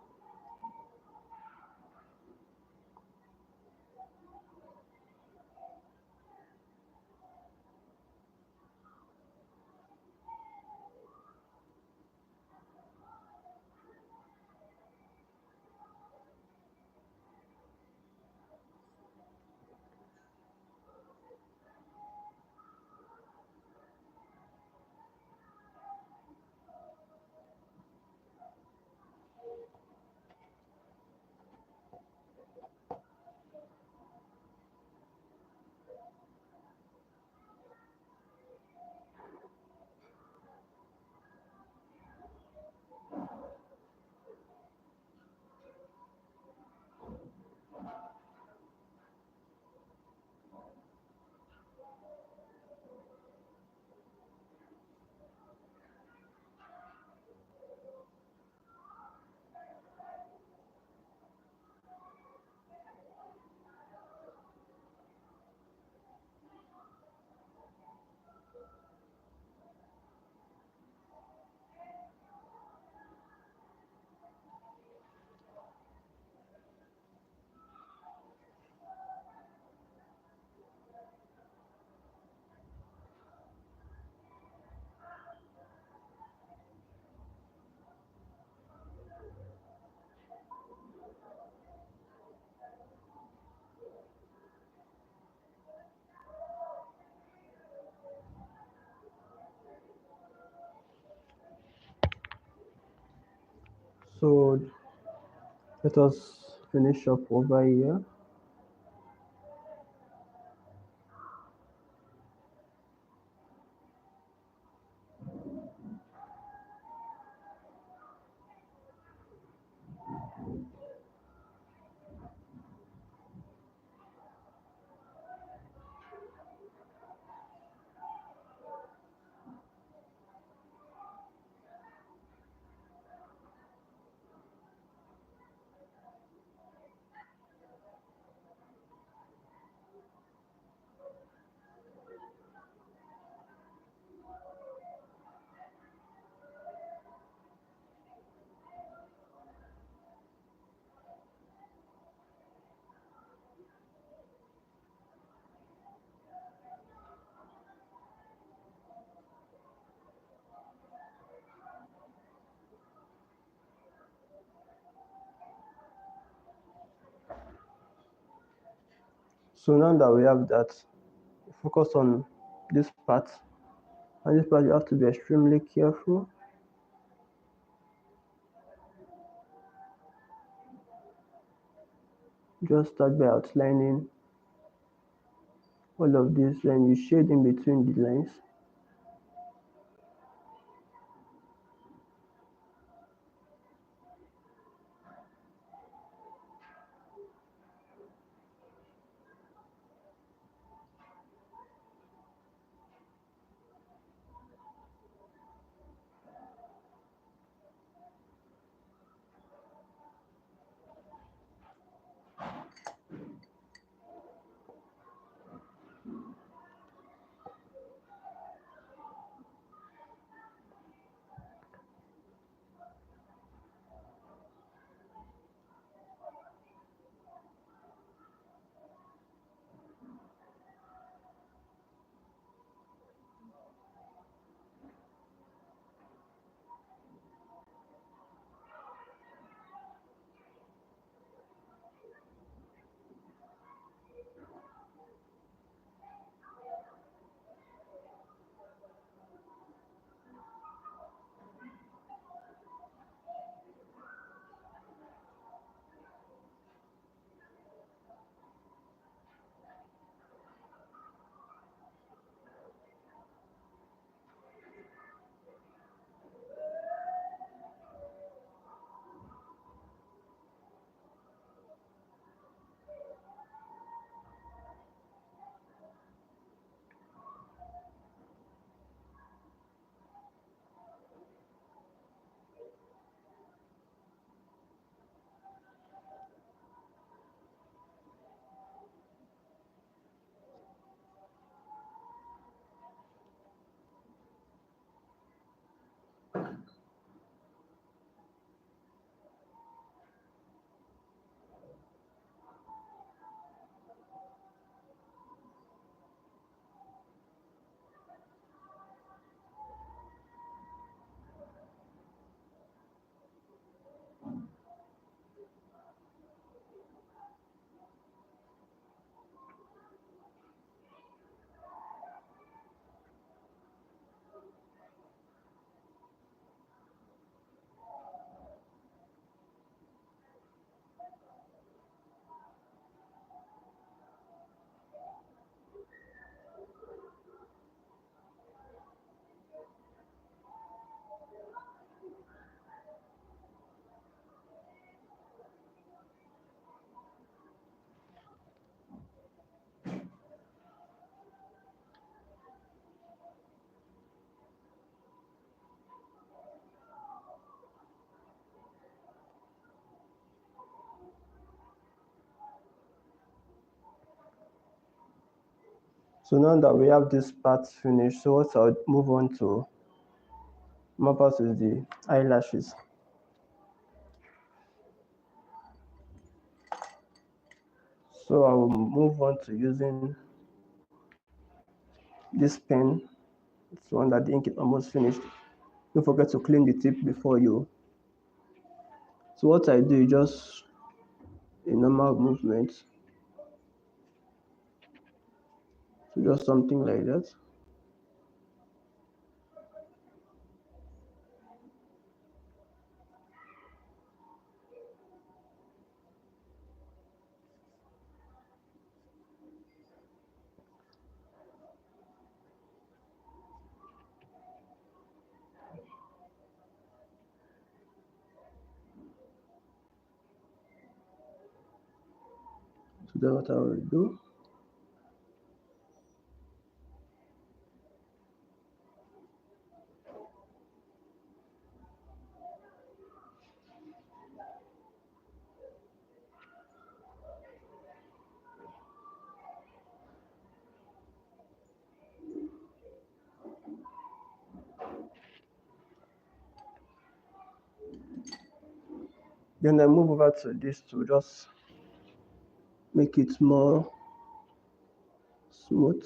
S1: Let us finish up over here. So now that we have that, focus on this part. And this part you have to be extremely careful. Just start by outlining all of this, then you shade in between the lines. So now that we have this part finished, so what I'll move on to map out is the eyelashes. So I will move on to using this pen. It's one that the ink is almost finished. Don't forget to clean the tip before you. So what I do is just a normal movement. So just something like that. Then what I will do, then I move over to this to just make it more smooth.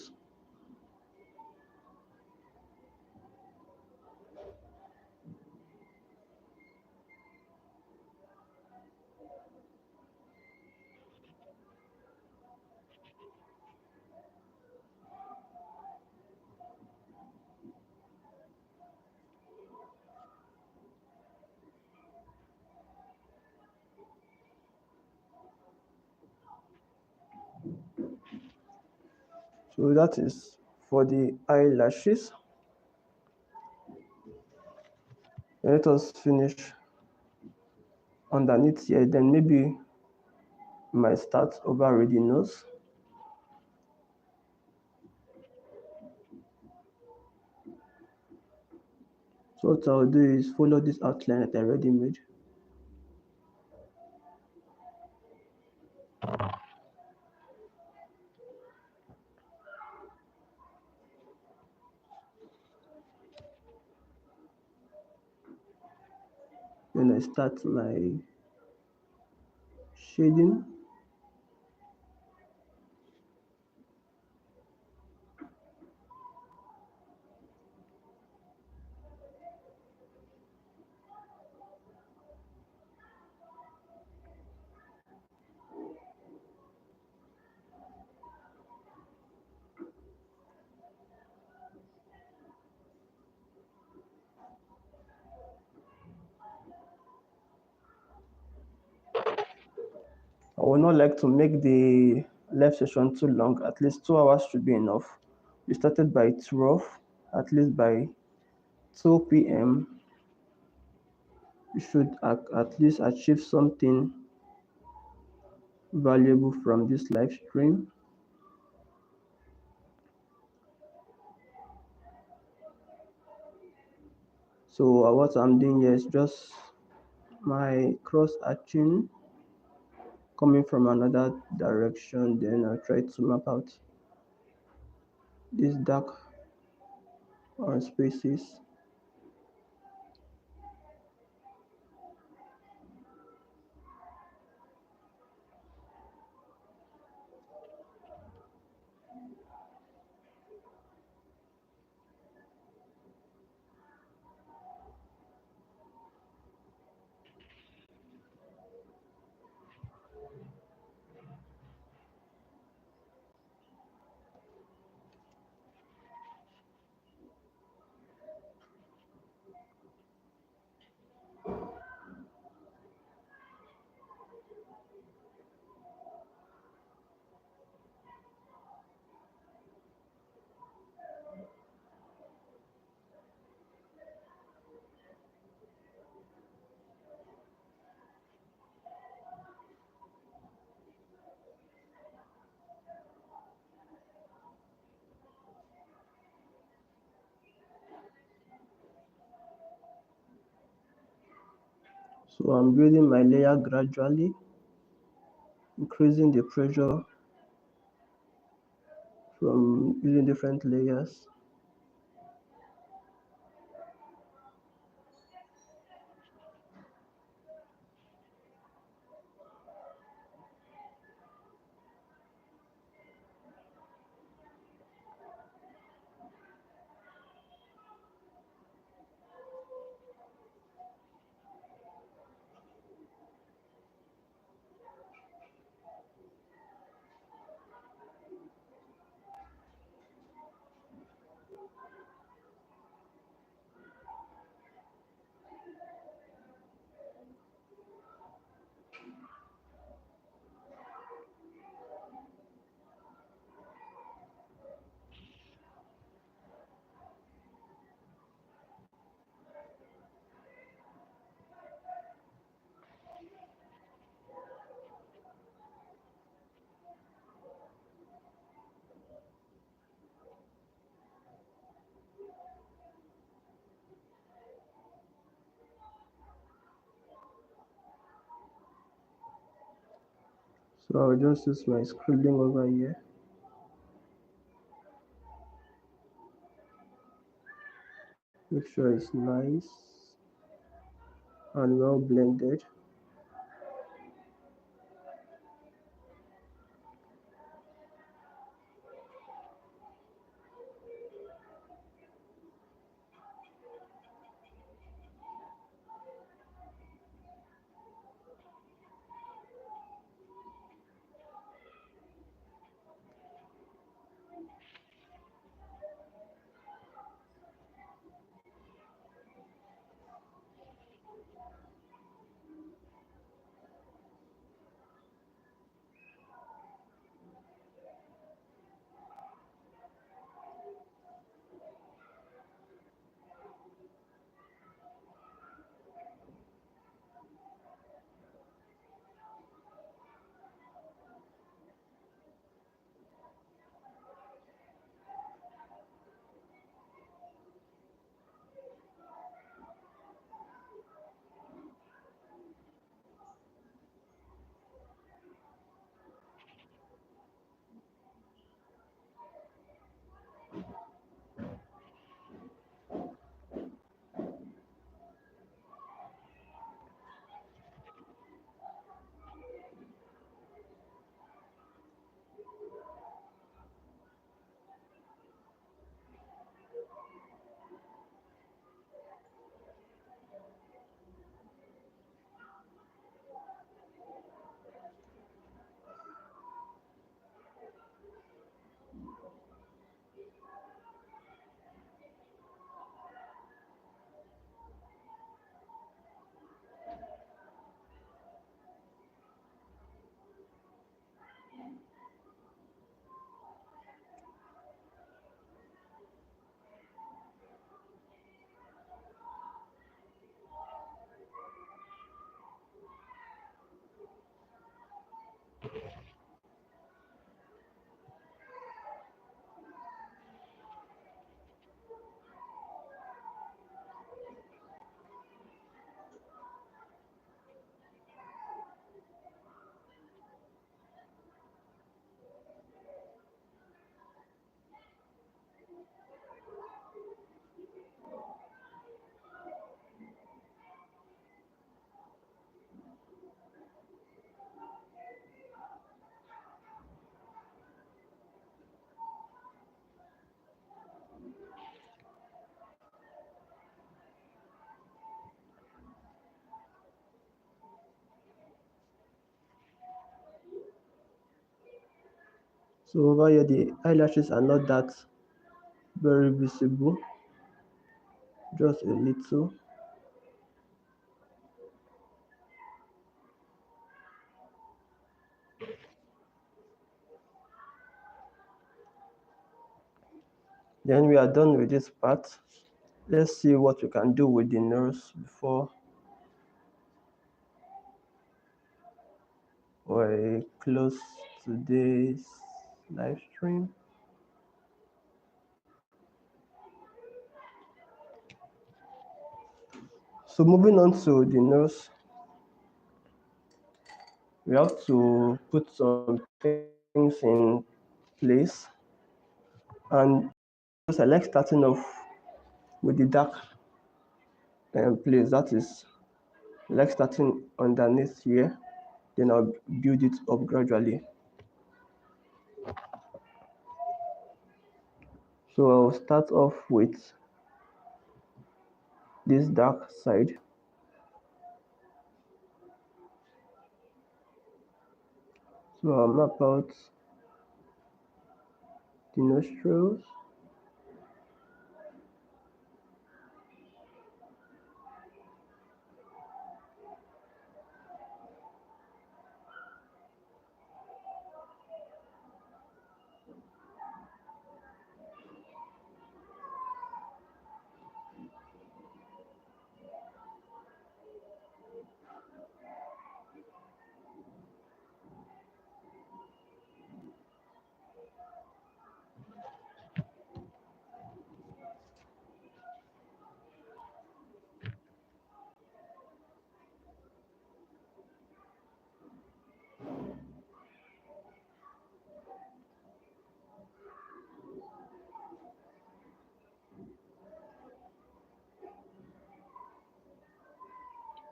S1: So that is for the eyelashes. Let us finish underneath here. Then maybe we might start over the nose. So what I'll do is follow this outline that I already made. Then I start my shading. I would not like to make the live session too long. At least 2 hours should be enough. We started by 12, at least by 2 p.m. We should at least achieve something valuable from this live stream. So what I'm doing here is just my cross hatching coming from another direction. Then I'll try to map out these dark spaces. So I'm building my layer gradually, increasing the pressure from using different layers. So I'll just use my scribbling over here. Make sure it's nice and well blended. So over here the eyelashes are not that very visible, just a little. Then we are done with this part. Let's see what we can do with the nose before we close today's live stream. So moving on to the nose, we have to put some things in place. And because I like starting off with the dark place, that is, I like starting underneath here, then I'll build it up gradually. So I'll start off with this dark side. So I'll map out the nostrils.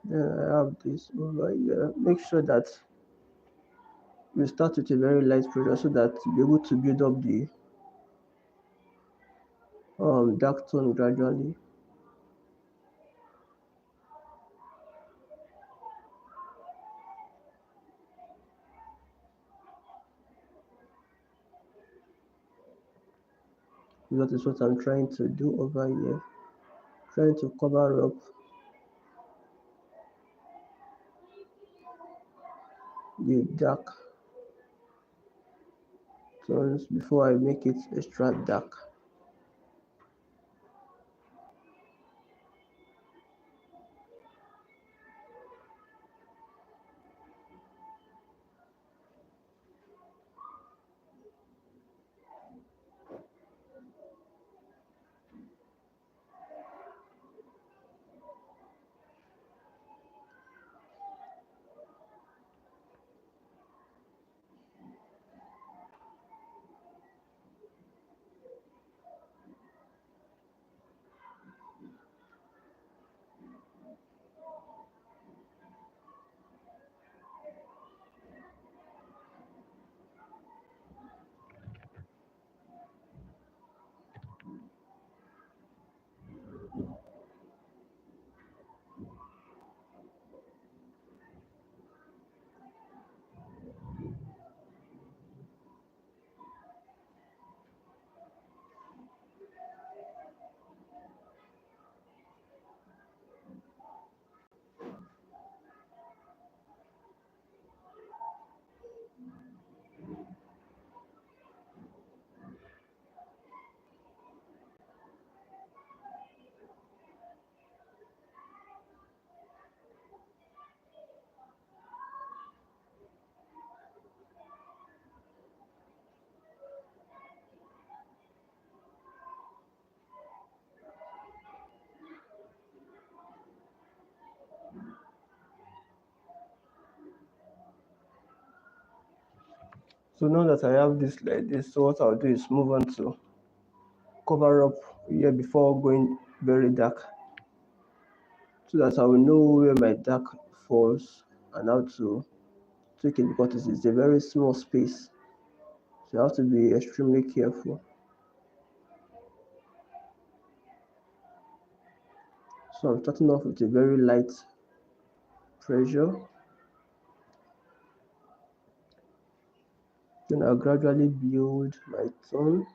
S1: Then I have this over here. Make sure that you start with a very light pressure so that you'll be able to build up the dark tone gradually. That is what I'm trying to do over here. Trying to cover up the dark tones before I make it extra dark. So now that I have this like this, so what I'll do is move on to cover up here before going very dark, so that I will know where my dark falls and how to take it, because it's a very small space. So you have to be extremely careful. So I'm starting off with a very light pressure. Then I'll gradually build my tone.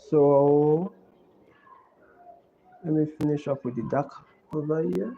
S1: So let me finish up with the dark over here.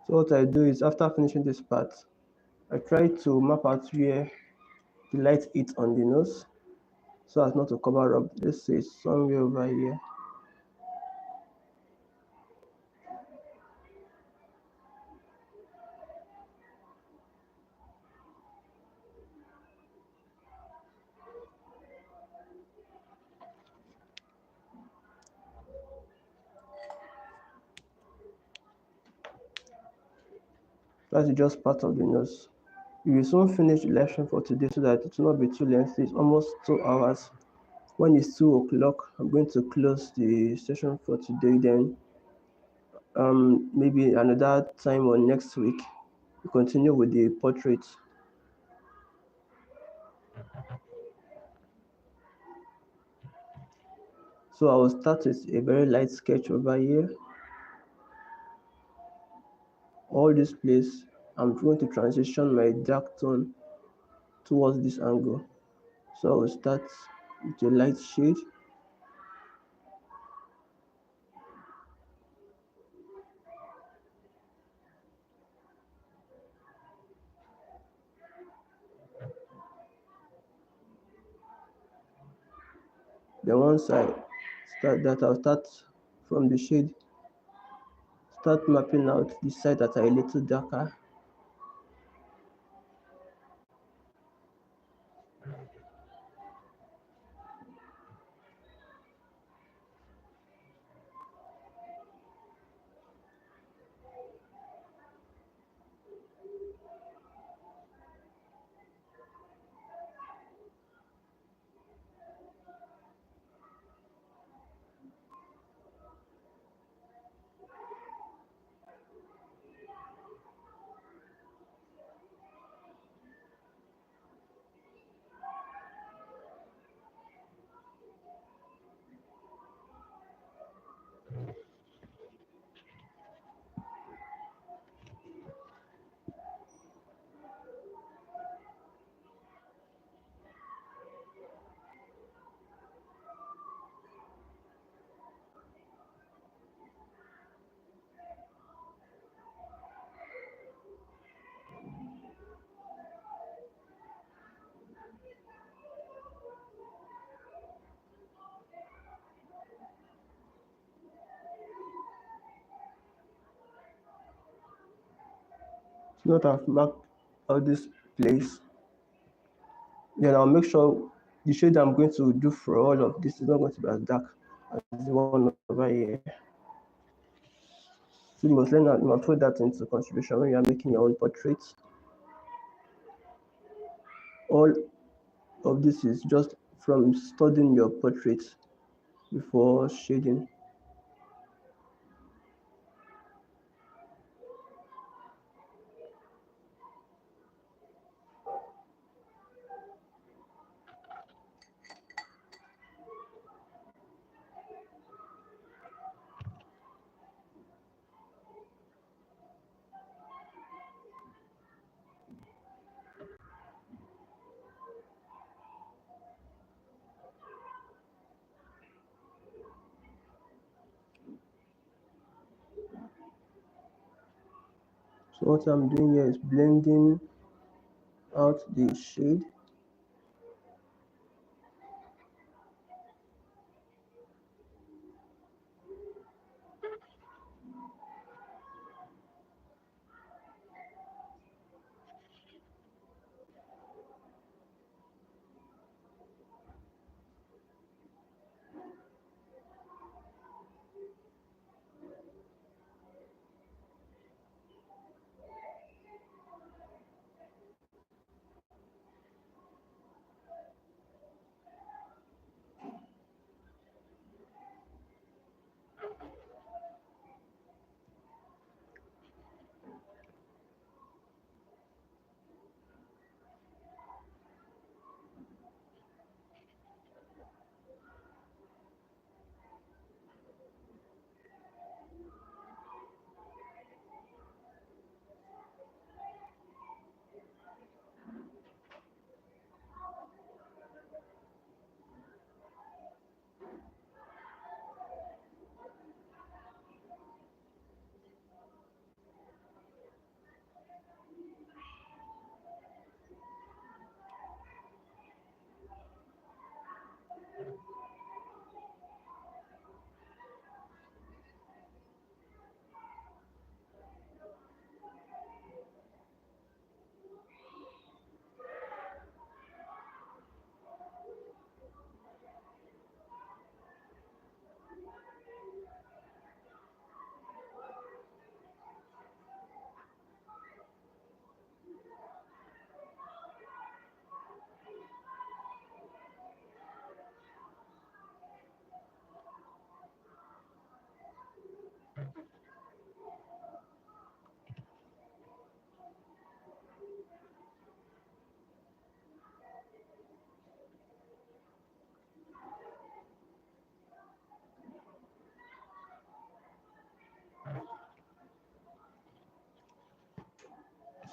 S1: So what I do is after finishing this part, I try to map out where the light hits on the nose so as not to cover up. Let's say somewhere over here. That's just part of the nose. We will soon finish the lesson for today so that it will not be too lengthy. It's almost 2 hours. When it's 2 o'clock, I'm going to close the session for today. Then maybe another time or next week, we continue with the portrait. So I will start with a very light sketch over here. All this place, I'm going to transition my dark tone towards this angle. So I will start with a light shade. Then once I start that, I'll start from the shade, start mapping out the side that are a little darker. So that I've marked out this place. Then I'll make sure the shade I'm going to do for all of this is not going to be as dark as the one over here. So you must put that into consideration when you are making your own portraits. All of this is just from studying your portraits before shading. So what I'm doing here is blending out the shade.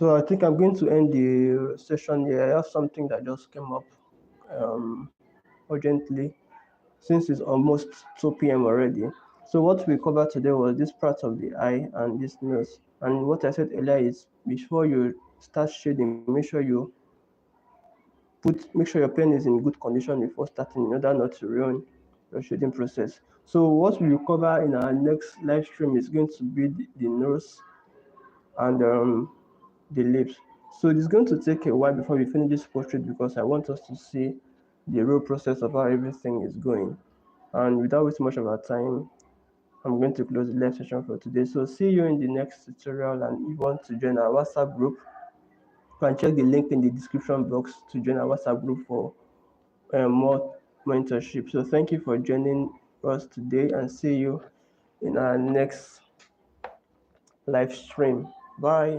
S1: So I think I'm going to end the session here. I have something that just came up um, urgently since it's almost 2 p.m. already. So what we covered today was this part of the eye and this nose. And what I said earlier is before you start shading, make sure your pen is in good condition before starting in order not to ruin your shading process. So what we will cover in our next live stream is going to be the nose and the lips. So it's going to take a while before we finish this portrait because I want us to see the real process of how everything is going. And without wasting much of our time, I'm going to close the live session for today. So see you in the next tutorial, and if you want to join our WhatsApp group, you can check the link in the description box to join our WhatsApp group for more mentorship. So thank you for joining us today, and see you in our next live stream. Bye.